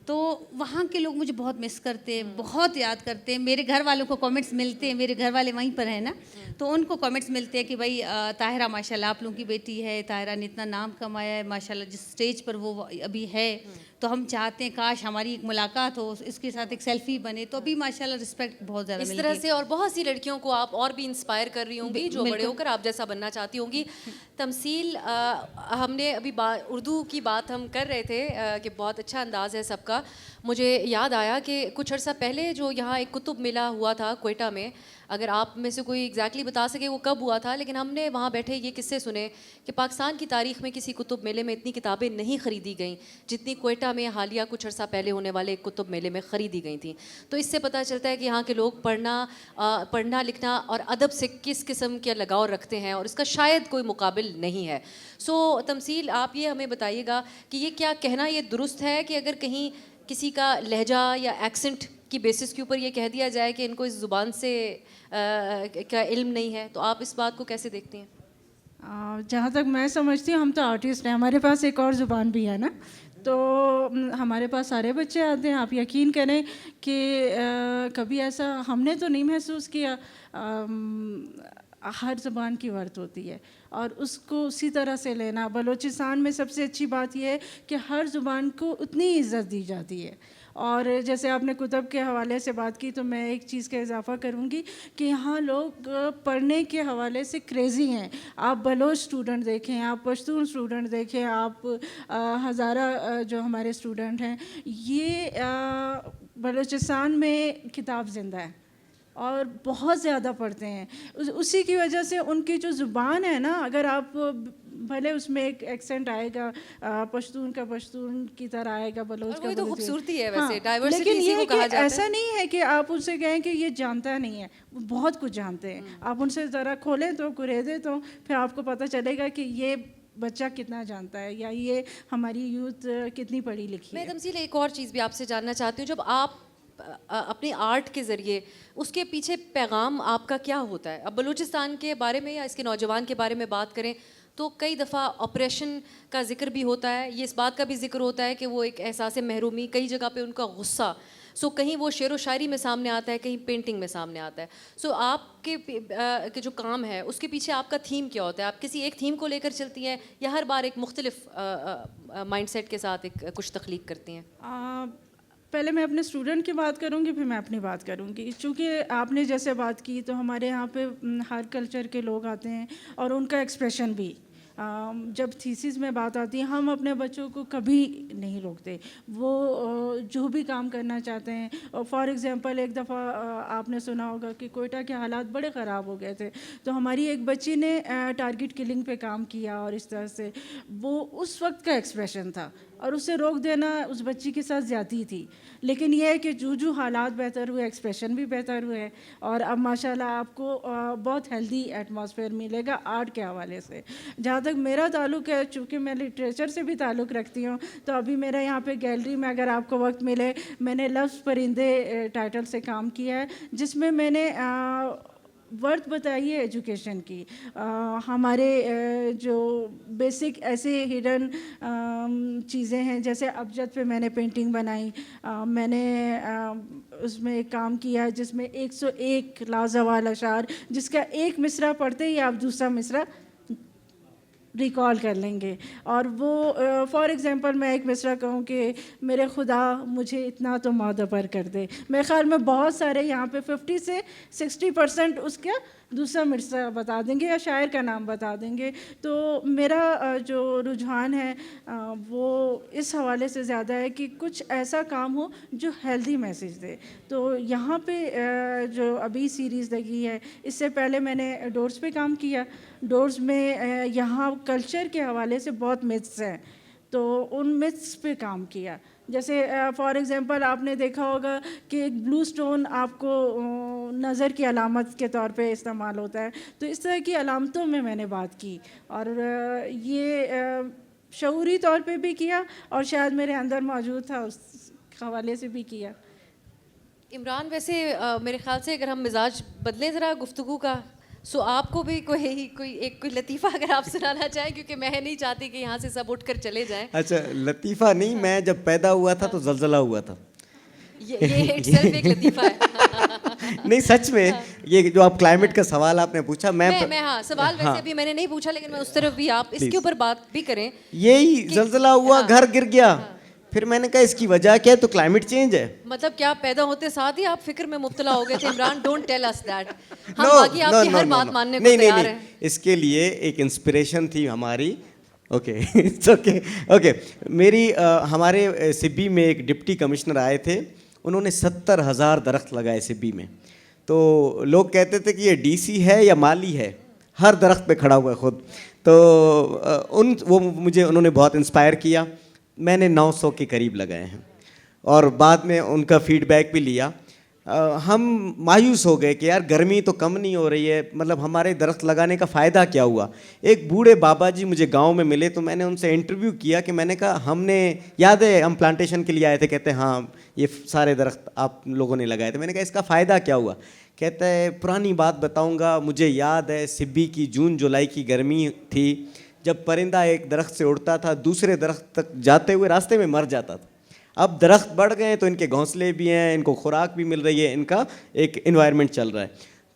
تو وہاں کے لوگ مجھے بہت مس کرتے ہیں, بہت یاد کرتے ہیں. میرے گھر والوں کو کامنٹس ملتے ہیں, میرے گھر والے وہیں پر ہیں نا, تو ان کو کامنٹس ملتے ہیں کہ بھائی طاہرہ ماشاء اللہ آپ لوگوں کی بیٹی ہے, طاہرہ نے اتنا نام کمایا ہے ماشاء اللہ, جس اسٹیج پر وہ ابھی ہے, تو ہم چاہتے ہیں کاش ہماری ایک ملاقات ہو, اس کے ساتھ ایک سیلفی بنے. تو ابھی ماشاء اللہ رسپیکٹ بہت زیادہ اس ملتی طرح ہے. سے اور بہت سی لڑکیوں کو آپ اور بھی انسپائر کر رہی ہوں گی جو بڑے ہو کر آپ جیسا بننا چاہتی ہوں گی. تمثیل, ہم نے ابھی اردو کی بات ہم کر رہے تھے کہ بہت اچھا انداز ہے سب کا. مجھے یاد آیا کہ کچھ عرصہ پہلے جو یہاں ایک کتب میلہ ہوا تھا کوئٹہ میں, اگر آپ میں سے کوئی ایگزیکٹلی بتا سکے وہ کب ہوا تھا, لیکن ہم نے وہاں بیٹھے یہ قصے سنے کہ پاکستان کی تاریخ میں کسی کتب میلے میں اتنی کتابیں نہیں خریدی گئیں جتنی کوئٹہ کوئٹہ میں حالیہ کچھ عرصہ پہلے ہونے والے ایک کتب میلے میں خریدی گئی تھیں. تو اس سے پتہ چلتا ہے کہ یہاں کے لوگ پڑھنا لکھنا اور ادب سے کس قسم کا لگاؤ رکھتے ہیں, اور اس کا شاید کوئی مقابل نہیں ہے. سو تمثیل, آپ یہ ہمیں بتائیے گا کہ یہ کیا کہنا یہ درست ہے کہ اگر کہیں کسی کا لہجہ یا ایکسنٹ کی بیسس کے اوپر یہ کہہ دیا جائے کہ ان کو اس زبان سے کا علم نہیں ہے, تو آپ اس بات کو کیسے دیکھتے ہیں؟ جہاں تک میں سمجھتی ہوں, ہم تو آرٹسٹ ہیں, ہمارے پاس ایک اور زبان بھی ہے نا, تو ہمارے پاس سارے بچے آتے ہیں. آپ یقین کریں کہ کبھی ایسا ہم نے تو نہیں محسوس کیا. ہر زبان کی ورت ہوتی ہے اور اس کو اسی طرح سے لینا. بلوچستان میں سب سے اچھی بات یہ ہے کہ ہر زبان کو اتنی عزت دی جاتی ہے. اور جیسے آپ نے کتب کے حوالے سے بات کی, تو میں ایک چیز کا اضافہ کروں گی کہ یہاں لوگ پڑھنے کے حوالے سے کریزی ہیں. آپ بلوچ اسٹوڈنٹ دیکھیں, آپ پشتون اسٹوڈنٹ دیکھیں, آپ ہزارہ جو ہمارے اسٹوڈنٹ ہیں, یہ بلوچستان میں کتاب زندہ ہے اور بہت زیادہ پڑھتے ہیں. اسی کی وجہ سے ان کی جو زبان ہے نا, اگر آپ بھلے اس میں ایک ایکسنٹ آئے گا پشتون کا پشتون کی طرح آئے گا, بلوچ کا تو بلوچ, خوبصورتی ہے ویسے ڈائیورسٹی لیکن اسی یہ کو ہے کہا کہ جاتا ہے. ایسا نہیں ہے کہ آپ ان سے کہیں کہ یہ جانتا نہیں ہے, وہ بہت کچھ جانتے ہیں. آپ ان سے ذرا کھولیں تو قریدیں تو پھر آپ کو پتہ چلے گا کہ یہ بچہ کتنا جانتا ہے یا یہ ہماری یوتھ کتنی پڑھی لکھی ہے. میں تمثیل ایک اور چیز بھی آپ سے جاننا چاہتی ہوں, جب آپ اپنی آرٹ کے ذریعے اس کے پیچھے پیغام آپ کا کیا ہوتا ہے؟ اب بلوچستان کے بارے میں یا اس کے نوجوان کے بارے میں بات کریں تو کئی دفعہ آپریشن کا ذکر بھی ہوتا ہے, یہ اس بات کا بھی ذکر ہوتا ہے کہ وہ ایک احساس محرومی, کئی جگہ پہ ان کا غصہ, سو کہیں وہ شعر و شاعری میں سامنے آتا ہے, کہیں پینٹنگ میں سامنے آتا ہے. سو آپ کے جو کام ہے اس کے پیچھے آپ کا تھیم کیا ہوتا ہے؟ آپ کسی ایک تھیم کو لے کر چلتی ہیں یا ہر بار ایک مختلف مائنڈ سیٹ کے ساتھ ایک کچھ تخلیق کرتی ہیں؟ پہلے میں اپنے اسٹوڈنٹ کی بات کروں گی, پھر میں اپنی بات کروں گی. چونکہ آپ نے جیسے بات کی, تو ہمارے یہاں پہ ہر کلچر کے لوگ آتے ہیں اور ان کا ایکسپریشن بھی. جب تھیسس میں بات آتی ہے, ہم اپنے بچوں کو کبھی نہیں روکتے, وہ جو بھی کام کرنا چاہتے ہیں. فار ایگزامپل ایک دفعہ آپ نے سنا ہوگا کہ کوئٹہ کے حالات بڑے خراب ہو گئے تھے, تو ہماری ایک بچی نے ٹارگٹ کلنگ پہ کام کیا, اور اس طرح سے وہ اس وقت کا ایکسپریشن تھا, اور اسے روک دینا اس بچی کے ساتھ زیادتی تھی. لیکن یہ ہے کہ جو حالات بہتر ہوئے, ایکسپریشن بھی بہتر ہوئے, اور اب ماشاءاللہ آپ کو بہت ہیلدی ایٹماسفیئر ملے گا آرٹ کے حوالے سے. جہاں تک میرا تعلق ہے, چونکہ میں لٹریچر سے بھی تعلق رکھتی ہوں, تو ابھی میرا یہاں پہ گیلری میں اگر آپ کو وقت ملے, میں نے لفظ پرندے ٹائٹل سے کام کیا ہے, جس میں میں نے ورتھ بتائی ہے ایجوکیشن کی. ہمارے جو بیسک ایسے ہڈن چیزیں ہیں, جیسے ابجد پہ میں نے پینٹنگ بنائی, میں نے اس میں ایک کام کیا جس میں 101 لازوال اشعار, جس کا ایک مصرع پڑھتے ہی آپ دوسرا مصرع ریکال کر لیں گے. اور وہ فار ایگزامپل میں ایک مصرع کہوں کہ میرے خدا مجھے اتنا تو معتبر کر دے, میرے خیال میں بہت سارے یہاں پہ 50 سے 60% اس کا دوسرا مصرع بتا دیں گے یا شاعر کا نام بتا دیں گے. تو میرا جو رجحان ہے وہ اس حوالے سے زیادہ ہے کہ کچھ ایسا کام ہو جو ہیلدی میسیج دے. تو یہاں پہ جو ابھی سیریز لگی ہے, اس سے پہلے میں نے ڈورز پہ کام کیا. ڈورز میں یہاں کلچر کے حوالے سے بہت متس ہیں, تو ان متس پہ کام کیا. جیسے فار ایگزامپل آپ نے دیکھا ہوگا کہ ایک بلو سٹون آپ کو نظر کی علامت کے طور پہ استعمال ہوتا ہے, تو اس طرح کی علامتوں میں نے بات کی, اور یہ شعوری طور پہ بھی کیا, اور شاید میرے اندر موجود تھا اس حوالے سے بھی کیا. عمران, ویسے میرے خیال سے اگر ہم مزاج بدلیں ذرا گفتگو کا, سو آپ کو بھی کوئی لطیفہ اگر آپ سنانا چاہیں, کیونکہ میں نہیں چاہتی کہ یہاں سے سب اٹھ کر چلے جائیں. اچھا, لطیفہ نہیں, میں جب پیدا ہوا تھا تو زلزلہ ہوا تھا. یہ صرف ایک لطیفہ ہے. نہیں سچ میں, یہ جو آپ کلائمیٹ کا سوال آپ نے پوچھا, میں ہاں سوال ویسے بھی میں نے نہیں پوچھا, لیکن میں اس طرف بھی آپ اس کے اوپر بات بھی کریں. یہی زلزلہ ہوا, گھر گر گیا, پھر میں نے کہا اس کی وجہ کیا ہے, تو کلائمیٹ چینج ہے. مطلب کیا پیدا ہوتے ساتھ ہی آپ فکر میں مبتلا ہو گئے تھے؟ Imran, don't tell us that. ہم باقی آپ کی ہر بات ماننے کو تیار ہیں. اس کے لیے ایک انسپریشن تھی ہماری. اوکے اوکے, میری ہمارے سبی میں ایک ڈپٹی کمشنر آئے تھے, انہوں نے 70,000 درخت لگائے سبی میں. تو لوگ کہتے تھے کہ یہ ڈی سی ہے یا مالی ہے, ہر درخت پہ کھڑا ہوا ہے خود. تو انہوں نے بہت انسپائر کیا. میں نے 900 کے قریب لگائے ہیں اور بعد میں ان کا فیڈ بیک بھی لیا. ہم مایوس ہو گئے کہ یار گرمی تو کم نہیں ہو رہی ہے, مطلب ہمارے درخت لگانے کا فائدہ کیا ہوا. ایک بوڑھے بابا جی مجھے گاؤں میں ملے تو میں نے ان سے انٹرویو کیا کہ میں نے کہا ہم نے یاد ہے ہم پلانٹیشن کے لیے آئے تھے, کہتے ہیں ہاں یہ سارے درخت آپ لوگوں نے لگائے تھے. میں نے کہا اس کا فائدہ کیا ہوا؟ کہتا ہے پرانی بات بتاؤں گا, مجھے یاد ہے سبی کی جون جولائی کی گرمی تھی, جب پرندہ ایک درخت سے اڑتا تھا دوسرے درخت تک جاتے ہوئے راستے میں مر جاتا تھا. اب درخت بڑھ گئے تو ان کے گھونسلے بھی ہیں, ان کو خوراک بھی مل رہی ہے, ان کا ایک انوائرمنٹ چل رہا ہے.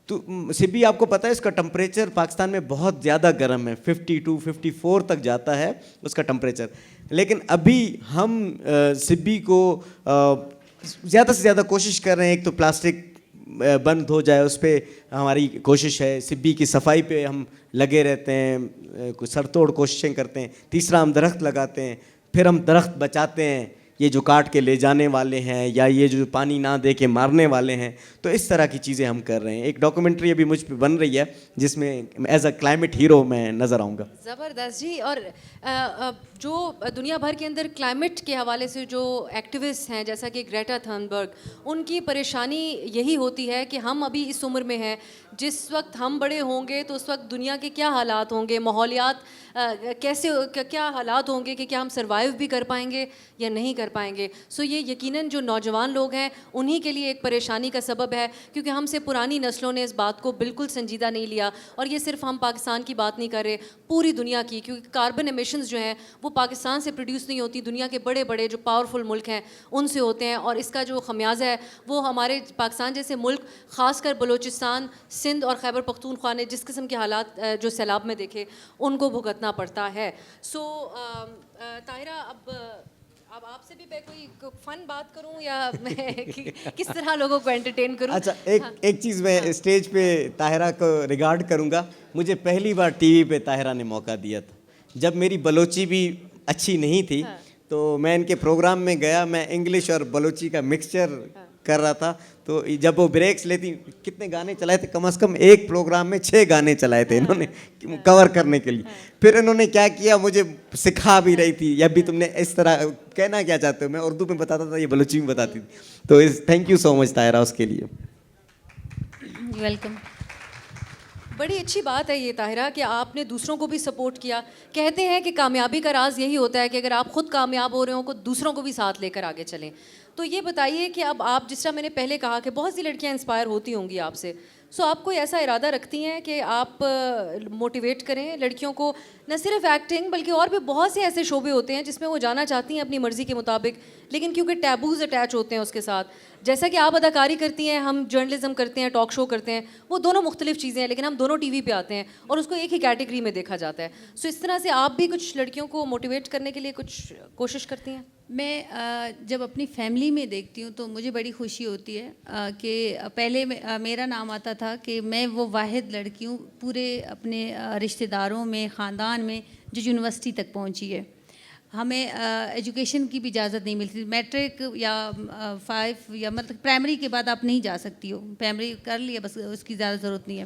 تو سبی آپ کو پتہ ہے اس کا ٹمپریچر پاکستان میں بہت زیادہ گرم ہے, 52 54 تک جاتا ہے اس کا ٹمپریچر. لیکن ابھی ہم سبی کو زیادہ سے زیادہ کوشش کر رہے ہیں. ایک تو پلاسٹک بند ہو جائے اس پہ ہماری کوشش ہے, سبی کی صفائی پہ ہم لگے رہتے ہیں, سر توڑ کوششیں کرتے ہیں. تیسرا ہم درخت لگاتے ہیں, پھر ہم درخت بچاتے ہیں, یہ جو کاٹ کے لے جانے والے ہیں یا یہ جو پانی نہ دے کے مارنے والے ہیں. تو اس طرح کی چیزیں ہم کر رہے ہیں. ایک ڈاکومنٹری ابھی مجھ پہ بن رہی ہے جس میں ایز اے کلائمیٹ ہیرو میں نظر آؤں گا. زبردست جی. اور جو دنیا بھر کے اندر کلائمیٹ کے حوالے سے جو ایکٹیوسٹ ہیں جیسا کہ گریٹا تھنبرگ, ان کی پریشانی یہی ہوتی ہے کہ ہم ابھی اس عمر میں ہیں, جس وقت ہم بڑے ہوں گے تو اس وقت دنیا کے کیا حالات ہوں گے, ماحولیات کیسے کیا حالات ہوں گے کہ کیا ہم سروائیو بھی کر پائیں گے یا نہیں کر پائیں گے. سو یہ یقیناً جو نوجوان لوگ ہیں انہی کے لیے ایک پریشانی کا سبب ہے, کیونکہ ہم سے پرانی نسلوں نے اس بات کو بالکل سنجیدہ نہیں لیا. اور یہ صرف ہم پاکستان کی بات نہیں کر رہے, پوری دنیا کی, کیونکہ کاربن ایمیشنز جو ہیں وہ پاکستان سے پروڈیوس نہیں ہوتی, دنیا کے بڑے بڑے جو پاورفل ملک ہیں ان سے ہوتے ہیں. اور اس کا جو خمیازہ ہے وہ ہمارے پاکستان جیسے ملک, خاص کر بلوچستان, سندھ اور خیبر پختونخوا نے جس قسم کے حالات جو سیلاب میں دیکھے ان کو بھگتنا پڑتا ہے. سو طاہرہ, اب آپ سے بھی میں کوئی فن بات کروں یا میں کس طرح لوگوں کو انٹرٹین کروں؟ اچھا, ایک چیز میں اسٹیج پہ طاہرہ کو ریگارڈ کروں گا. مجھے پہلی بار ٹی وی پہ طاہرہ نے موقع دیا تھا جب میری بلوچی بھی اچھی نہیں تھی, تو میں ان کے پروگرام میں گیا, میں انگلش اور بلوچی کا مکسچر کر رہا تھا. تو جب وہ بریکس لیتی, کتنے گانے چلائے تھے, کم از کم ایک پروگرام میں 6 گانے چلائے تھے انہوں نے کور کرنے کے لیے. پھر انہوں نے کیا کیا, مجھے سکھا بھی رہی تھی, یا بھی تم نے اس طرح کہنا کیا چاہتے ہو, میں اردو میں بتاتا تھا, یہ بلوچی میں بتاتی تھی. تو تھینک یو سو مچ طاہرہ اس کے لیے. ویلکم. بڑی اچھی بات ہے یہ طاہرہ کہ آپ نے دوسروں کو بھی سپورٹ کیا. کہتے ہیں کہ کامیابی کا راز یہی ہوتا ہے کہ اگر آپ خود کامیاب ہو رہے ہوں تو دوسروں کو بھی ساتھ لے کر آگے چلیں. تو یہ بتائیے کہ اب آپ, جس طرح میں نے پہلے کہا کہ بہت سی لڑکیاں انسپائر ہوتی ہوں گی آپ سے, سو آپ کوئی ایسا ارادہ رکھتی ہیں کہ آپ موٹیویٹ کریں لڑکیوں کو, نہ صرف ایکٹنگ بلکہ اور بھی بہت سے ایسے شعبے ہوتے ہیں جس میں وہ جانا چاہتی ہیں اپنی مرضی کے مطابق, لیکن کیونکہ ٹیبوز اٹیچ ہوتے ہیں اس کے ساتھ. جیسا کہ آپ اداکاری کرتی ہیں, ہم جرنلزم کرتے ہیں, ٹاک شو کرتے ہیں, وہ دونوں مختلف چیزیں ہیں, لیکن ہم دونوں ٹی وی پہ آتے ہیں اور اس کو ایک ہی کیٹیگری میں دیکھا جاتا ہے. سو اس طرح سے آپ بھی کچھ لڑکیوں کو موٹیویٹ کرنے کے لیے کچھ کوشش کرتی ہیں؟ میں جب اپنی فیملی میں دیکھتی ہوں تو مجھے بڑی خوشی ہوتی ہے کہ پہلے میرا نام آتا تھا کہ میں وہ واحد لڑکی ہوں پورے اپنے رشتہ داروں میں, خاندان میں, جو یونیورسٹی تک پہنچی ہے. ہمیں ایجوکیشن کی بھی اجازت نہیں ملتی, میٹرک یا 5 یا مطلب پرائمری کے بعد آپ نہیں جا سکتی ہو, پرائمری کر لیا بس, اس کی زیادہ ضرورت نہیں ہے.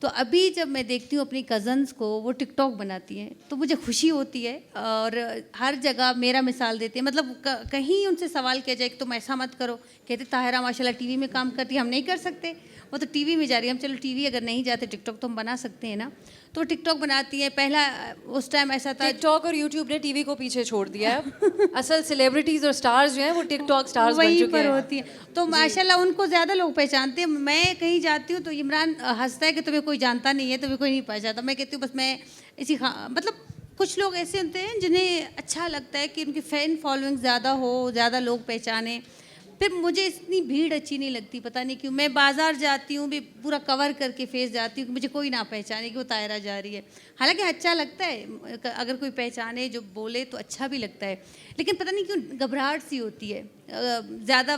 تو ابھی جب میں دیکھتی ہوں اپنی کزنس کو, وہ ٹک ٹاک بناتی ہیں, تو مجھے خوشی ہوتی ہے. اور ہر جگہ میرا مثال دیتے ہیں, مطلب کہیں ان سے سوال کیا جائے کہ تم ایسا مت کرو, کہتے طاہرہ ماشاء اللہ ٹی وی میں کام کرتی ہے, ہم نہیں کر سکتے, وہ تو ٹی وی میں جا رہی ہے, ہم چلو ٹی وی اگر نہیں جاتے ٹک ٹاک تو ہم بنا سکتے ہیں نا. تو ٹک ٹاک بناتی ہیں. پہلا اس ٹائم ایسا تھا, ٹک ٹاک اور یوٹیوب نے ٹی وی کو پیچھے چھوڑ دیا ہے. اصل سیلیبریٹیز اور سٹارز جو ہیں وہ ٹک ٹاک سٹارز بن چکے ہیں. ہوتی ہیں, تو ماشاء اللہ ان کو زیادہ لوگ پہچانتے ہیں. میں کہیں جاتی ہوں تو عمران ہنستا ہے کہ تمہیں کوئی جانتا نہیں ہے, تمہیں کوئی نہیں پہچانتا. میں کہتی ہوں بس میں اسی مطلب کچھ لوگ ایسے ہوتے ہیں جنہیں اچھا لگتا ہے کہ ان کی فین فالوئنگ زیادہ ہو, زیادہ لوگ پہچانیں. پھر مجھے اتنی بھیڑ اچھی نہیں لگتی, پتہ نہیں کیوں. میں بازار جاتی ہوں بھی پورا کور کر کے فیس جاتی ہوں کہ مجھے کوئی نہ پہچانے کہ وہ طاہرہ جا رہی ہے. حالانکہ اچھا لگتا ہے اگر کوئی پہچانے, جو بولے تو اچھا بھی لگتا ہے, لیکن پتہ نہیں کیوں گھبراہٹ سی ہوتی ہے. زیادہ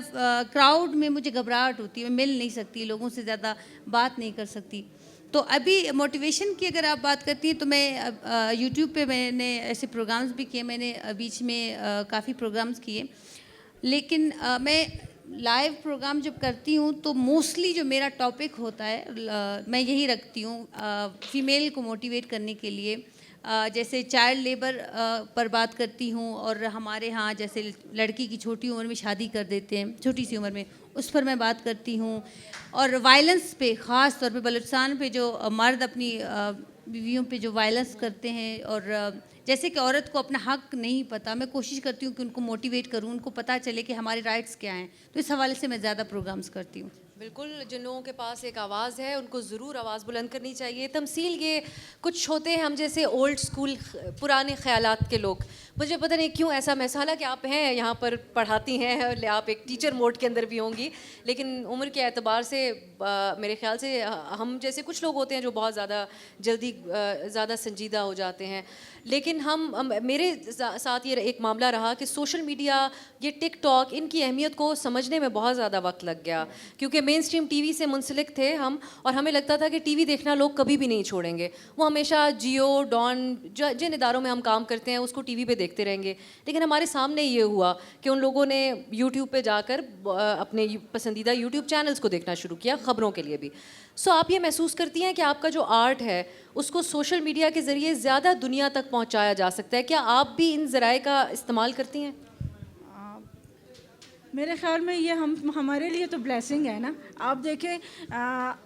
کراؤڈ میں مجھے گھبراہٹ ہوتی ہے, میں مل نہیں سکتی لوگوں سے, زیادہ بات نہیں کر سکتی. تو ابھی موٹیویشن کی اگر آپ بات کرتی ہیں تو میں یوٹیوب پہ میں نے ایسے پروگرامز بھی کیے, میں نے بیچ میں کافی پروگرامز کیے. لیکن میں لائیو پروگرام جب کرتی ہوں تو موسٹلی جو میرا ٹاپک ہوتا ہے میں یہی رکھتی ہوں, فیمیل کو موٹیویٹ کرنے کے لیے, جیسے چائلڈ لیبر پر بات کرتی ہوں، اور ہمارے ہاں جیسے لڑکی کی چھوٹی عمر میں شادی کر دیتے ہیں، چھوٹی سی عمر میں، اس پر میں بات کرتی ہوں. اور وائلنس پہ، خاص طور پہ بلوچستان پہ جو مرد اپنی بیویوں پہ جو وائلنس کرتے ہیں، اور جیسے کہ عورت کو اپنا حق نہیں پتہ، میں کوشش کرتی ہوں کہ ان کو موٹیویٹ کروں، ان کو پتہ چلے کہ ہمارے رائٹس کیا ہیں. تو اس حوالے سے میں زیادہ پروگرامز کرتی ہوں. بالکل، جن لوگوں کے پاس ایک آواز ہے ان کو ضرور آواز بلند کرنی چاہیے. تمثیل یہ کچھ ہوتے ہیں ہم جیسے اولڈ اسکول پرانے خیالات کے لوگ، مجھے پتہ نہیں کیوں ایسا محسوس، حالانکہ آپ ہیں یہاں پر پڑھاتی ہیں، آپ ایک ٹیچر موڈ کے اندر بھی ہوں گی، لیکن عمر کے اعتبار سے میرے خیال سے ہم جیسے کچھ لوگ ہوتے ہیں جو بہت زیادہ جلدی زیادہ سنجیدہ ہو جاتے ہیں. لیکن میرے ساتھ یہ ایک معاملہ رہا کہ سوشل میڈیا، یہ ٹک ٹاک، ان کی اہمیت کو سمجھنے میں بہت زیادہ وقت لگ گیا، کیونکہ مین اسٹریم ٹی وی سے منسلک تھے ہم، اور ہمیں لگتا تھا کہ ٹی وی دیکھنا لوگ کبھی بھی نہیں چھوڑیں گے، وہ ہمیشہ جیو ڈان جن اداروں میں ہم کام کرتے ہیں اس کو ٹی وی پہ دیکھتے رہیں گے. لیکن ہمارے سامنے یہ ہوا کہ ان لوگوں نے یوٹیوب پہ جا کر اپنے پسندیدہ یوٹیوب چینلز کو دیکھنا شروع کیا، خبروں کے لیے بھی. سو آپ یہ محسوس کرتی ہیں کہ آپ کا جو آرٹ ہے اس کو سوشل میڈیا کے ذریعے زیادہ دنیا تک پہنچایا جا سکتا ہے؟ کیا آپ بھی ان ذرائع کا استعمال کرتی ہیں؟ میرے خیال میں یہ ہمارے لیے تو بلیسنگ ہے نا. آپ دیکھیں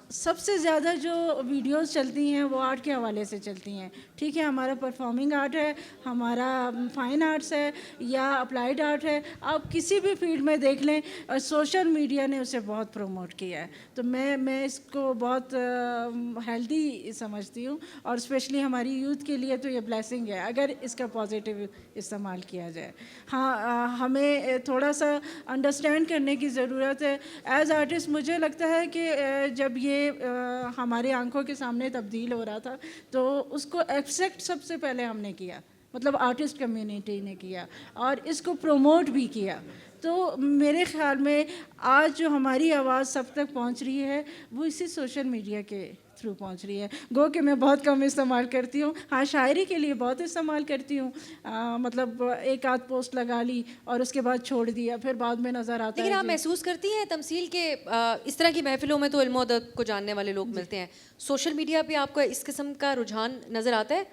سب سے زیادہ جو ویڈیوز چلتی ہیں وہ آرٹ کے حوالے سے چلتی ہیں. ٹھیک ہے، ہمارا پرفارمنگ آرٹ ہے، ہمارا فائن آرٹس ہے یا اپلائیڈ آرٹ ہے، آپ کسی بھی فیلڈ میں دیکھ لیں، سوشل میڈیا نے اسے بہت پروموٹ کیا ہے. تو میں اس کو بہت ہیلدی سمجھتی ہوں، اور اسپیشلی ہماری یوتھ کے لیے تو یہ بلیسنگ ہے اگر اس کا پازیٹیو استعمال کیا جائے. ہاں، ہمیں تھوڑا سا انڈرسٹینڈ کرنے کی ضرورت ہے. ایز آرٹسٹ مجھے لگتا ہے کہ جب یہ ہماری آنکھوں کے سامنے تبدیل ہو رہا تھا تو اس کو ایکسیپٹ سب سے پہلے ہم نے کیا، مطلب آرٹسٹ کمیونٹی نے کیا، اور اس کو پروموٹ بھی کیا. تو میرے خیال میں آج جو ہماری آواز سب تک پہنچ رہی ہے وہ اسی سوشل میڈیا کے تھرو پہنچ رہی ہے. گو کہ میں بہت کم استعمال کرتی ہوں، ہاں شاعری کے لیے بہت استعمال کرتی ہوں، مطلب ایک آدھ پوسٹ لگا لی اور اس کے بعد چھوڑ دیا، پھر بعد میں نظر آتا ہے. لیکن آپ محسوس کرتی ہیں تمثیل کے اس طرح کی محفلوں میں تو علم و ادب کو جاننے والے لوگ ملتے ہیں، سوشل میڈیا پہ آپ کو اس قسم کا رجحان نظر آتا ہے؟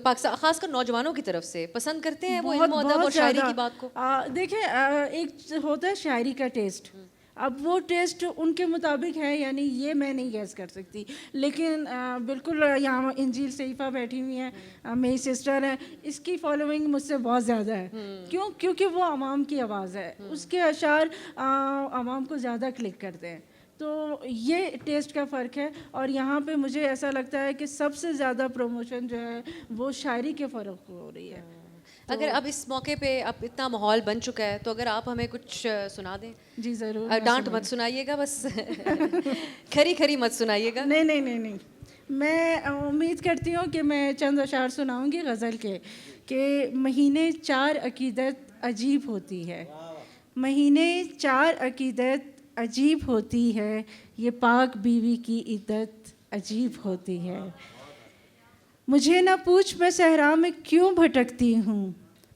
پاکستان خاص کر نوجوانوں کی طرف سے پسند کرتے ہیں وہ علم و ادب اور شاعری کی بات کو؟ دیکھیں، ایک ہوتا ہے شاعری کا ٹیسٹ، اب وہ ٹیسٹ ان کے مطابق ہے یا نہیں یہ میں نہیں گیس کر سکتی، لیکن بالکل یہاں انجیل سیفہ بیٹھی ہوئی ہیں، میری سسٹر ہیں، اس کی فالوئنگ مجھ سے بہت زیادہ ہے. کیونکہ وہ عوام کی آواز ہے، اس کے اشعار عوام کو زیادہ کلک کرتے ہیں. تو یہ ٹیسٹ کا فرق ہے، اور یہاں پہ مجھے ایسا لگتا ہے کہ سب سے زیادہ پروموشن جو ہے وہ شاعری کے فرق ہو رہی ہے. اگر اب اس موقع پہ اب اتنا ماحول بن چکا ہے تو اگر آپ ہمیں کچھ سنا دیں. جی ضرور. ڈانٹ مت سنائیے گا، بس کھری کھری مت سنائیے گا. نہیں، میں امید کرتی ہوں کہ میں چند اشعار سناؤں گی غزل کے، کہ مہینے 4 عقیدت عجیب ہوتی ہے، مہینے 4 عقیدت عجیب ہوتی ہے، یہ پاک بیوی کی عدت عجیب ہوتی ہے. مجھے نہ پوچھ میں صحرا میں کیوں بھٹکتی ہوں،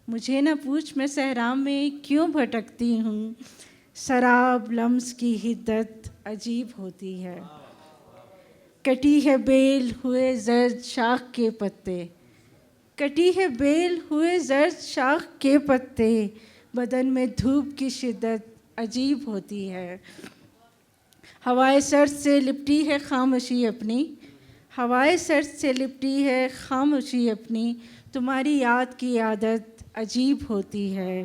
مجھے نہ پوچھ میں صحرا میں کیوں بھٹکتی ہوں، سراب لمس کی حدت عجیب ہوتی ہے. کٹی ہے بیل ہوئے زرد شاخ کے پتے، کٹی ہے بیل ہوئے زرد شاخ کے پتے، بدن میں دھوپ کی شدت عجیب ہوتی ہے. ہوائے سرد سے لپٹی ہے خاموشی اپنی، ہوائے سرد سے لپٹی ہے خاموشی اپنی، تمہاری یاد کی عادت عجیب ہوتی ہے.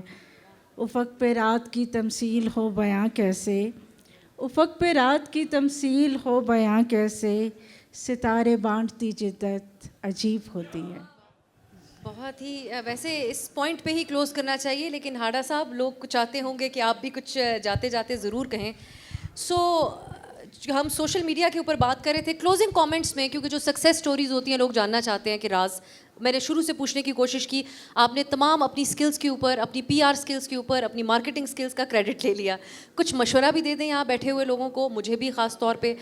افق پہ رات کی تمثیل ہو بیاں کیسے، افق پہ رات کی تمثیل ہو بیاں کیسے، ستارے بانٹتی جدت عجیب ہوتی ہے. بہت ہی ویسے اس پوائنٹ پہ ہی کلوز کرنا چاہیے، لیکن ہاڈا صاحب لوگ چاہتے ہوں گے کہ آپ بھی کچھ جاتے جاتے ضرور کہیں. سو ہم سوشل میڈیا کے اوپر بات کر رہے تھے کلوزنگ کامنٹس میں، کیونکہ جو سکسیس سٹوریز ہوتی ہیں لوگ جاننا چاہتے ہیں کہ راز. میں نے شروع سے پوچھنے کی کوشش کی، آپ نے تمام اپنی سکلز کے اوپر، اپنی پی آر سکلز کے اوپر، اپنی مارکیٹنگ سکلز کا کریڈٹ لے لیا. کچھ مشورہ بھی دے دیں یہاں بیٹھے ہوئے لوگوں کو، مجھے بھی خاص طور پہ،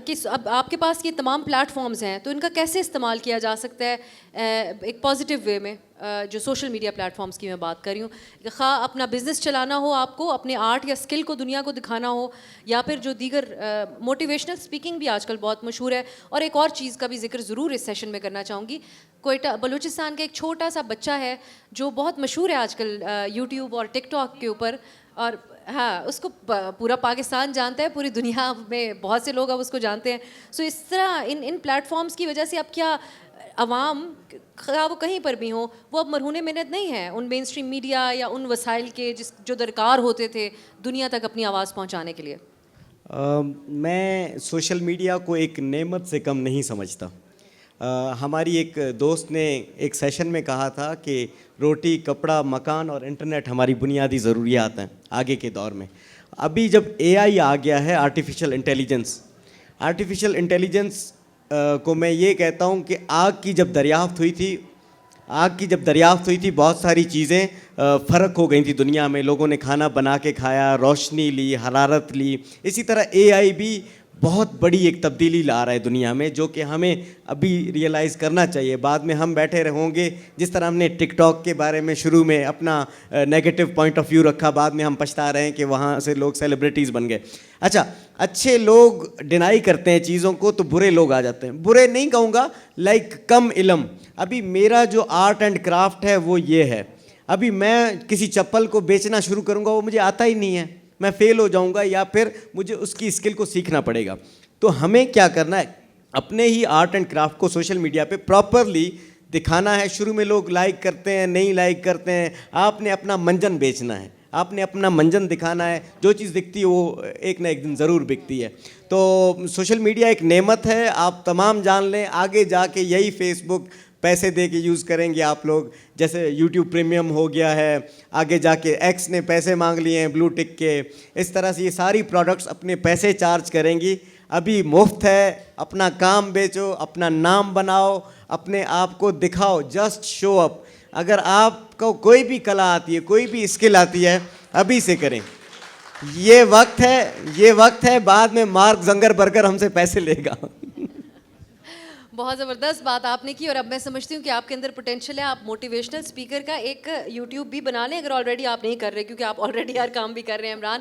کہ اب آپ کے پاس یہ تمام پلیٹ فارمز ہیں تو ان کا کیسے استعمال کیا جا سکتا ہے ایک پازیٹیو وے میں. جو سوشل میڈیا پلیٹ فارمز کی میں بات کر رہی ہوں، خواہ اپنا بزنس چلانا ہو، آپ کو اپنے آرٹ یا اسکل کو دنیا کو دکھانا ہو، یا پھر جو دیگر موٹیویشنل اسپیکنگ بھی آج کل بہت مشہور ہے. اور ایک اور چیز کا بھی ذکر ضرور اس سیشن میں کرنا چاہوں گی، کوئٹہ بلوچستان کا ایک چھوٹا سا بچہ ہے جو بہت مشہور ہے آج کل یوٹیوب اور ٹک ٹاک کے اوپر, اور ہاں اس کو پورا پاکستان جانتا ہے, پوری دنیا میں بہت سے لوگ اب اس کو جانتے ہیں. سو اس طرح ان پلیٹ فارمس کی وجہ سے اب کیا عوام وہ کہیں پر بھی ہوں وہ اب مرہون منت نہیں ہیں ان مین اسٹریم میڈیا یا ان وسائل کے جو درکار ہوتے تھے دنیا تک اپنی آواز پہنچانے کے لیے؟ میں سوشل میڈیا کو ایک نعمت سے کم نہیں سمجھتا. ہماری ایک دوست نے ایک سیشن میں کہا تھا کہ روٹی, کپڑا, مکان اور انٹرنیٹ ہماری بنیادی ضروریات ہیں آگے کے دور میں. ابھی جب اے آئی آ گیا ہے, آرٹیفیشل انٹیلیجنس کو میں یہ کہتا ہوں کہ آگ کی جب دریافت ہوئی تھی بہت ساری چیزیں فرق ہو گئی تھی دنیا میں, لوگوں نے کھانا بنا کے کھایا, روشنی لی, حرارت لی. اسی طرح اے آئی بھی بہت بڑی ایک تبدیلی لا رہا ہے دنیا میں, جو کہ ہمیں ابھی ریئلائز کرنا چاہیے. بعد میں ہم بیٹھے ہوں گے, جس طرح ہم نے ٹک ٹاک کے بارے میں شروع میں اپنا نیگیٹو پوائنٹ آف ویو رکھا, بعد میں ہم پچھتا رہے ہیں کہ وہاں سے لوگ سیلیبریٹیز بن گئے. اچھا, اچھے لوگ ڈینائی کرتے ہیں چیزوں کو تو برے لوگ آ جاتے ہیں. برے نہیں کہوں گا, لائک کم علم. ابھی میرا جو آرٹ اینڈ کرافٹ ہے وہ یہ ہے, ابھی میں کسی چپل کو بیچنا شروع کروں گا وہ مجھے آتا ہی نہیں ہے, میں فیل ہو جاؤں گا یا پھر مجھے اس کی اسکل کو سیکھنا پڑے گا. تو ہمیں کیا کرنا ہے, اپنے ہی آرٹ اینڈ کرافٹ کو سوشل میڈیا پہ پراپرلی دکھانا ہے. شروع میں لوگ لائک کرتے ہیں, نہیں لائک کرتے ہیں, آپ نے اپنا منجن بیچنا ہے, آپ نے اپنا منجن دکھانا ہے. جو چیز دکھتی ہے وہ ایک نہ ایک دن ضرور بکتی ہے. تو سوشل میڈیا ایک نعمت ہے, آپ تمام جان لیں. آگے جا کے یہی فیس بک پیسے دے کے یوز کریں گے آپ لوگ, جیسے یوٹیوب پریمیم ہو گیا ہے, آگے جا کے ایکس نے پیسے مانگ لیے ہیں بلو ٹک کے. اس طرح سے یہ ساری پروڈکٹس اپنے پیسے چارج کریں گی. ابھی مفت ہے, اپنا کام بیچو, اپنا نام بناؤ, اپنے آپ کو دکھاؤ, جسٹ شو اپ. اگر آپ کو کوئی بھی کلا آتی ہے, کوئی بھی اسکل آتی ہے, ابھی سے کریں. یہ وقت ہے, بعد میں مارک زنگربرگر ہم سے پیسے لے گا. بہت زبردست بات آپ نے کی, اور اب میں سمجھتی ہوں کہ آپ کے اندر پوٹینشیل ہے. آپ موٹیویشنل اسپیکر کا ایک یوٹیوب بھی بنا لیں اگر آلریڈی آپ نہیں کر رہے, کیونکہ آپ آلریڈی ہر کام بھی کر رہے ہیں. عمران,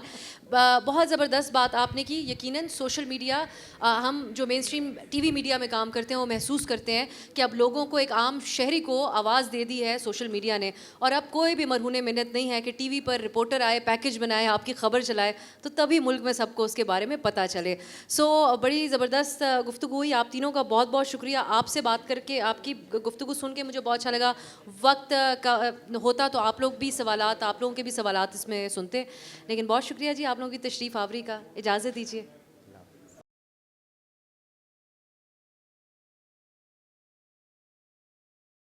بہت زبردست بات آپ نے کی. یقیناً سوشل میڈیا, ہم جو مین اسٹریم ٹی وی میڈیا میں کام کرتے ہیں وہ محسوس کرتے ہیں کہ اب لوگوں کو, ایک عام شہری کو آواز دے دی ہے سوشل میڈیا نے, اور اب کوئی بھی مرہون منت نہیں ہے کہ ٹی وی پر رپورٹر آئے, پیکج بنائے, آپ کی خبر چلائے, تو تبھی ملک میں سب کو اس کے بارے میں پتہ چلے. سو بڑی زبردست گفتگو ہوئی. آپ تینوں کا بہت بہت شکریہ. آپ سے بات کر کے, آپ کی گفتگو سن کے مجھے بہت اچھا لگا. وقت کا ہوتا تو آپ لوگ بھی سوالات, آپ لوگوں کے بھی سوالات اس میں سنتے, لیکن بہت شکریہ جی آپ لوگوں کی تشریف آوری کا. اجازت دیجیے.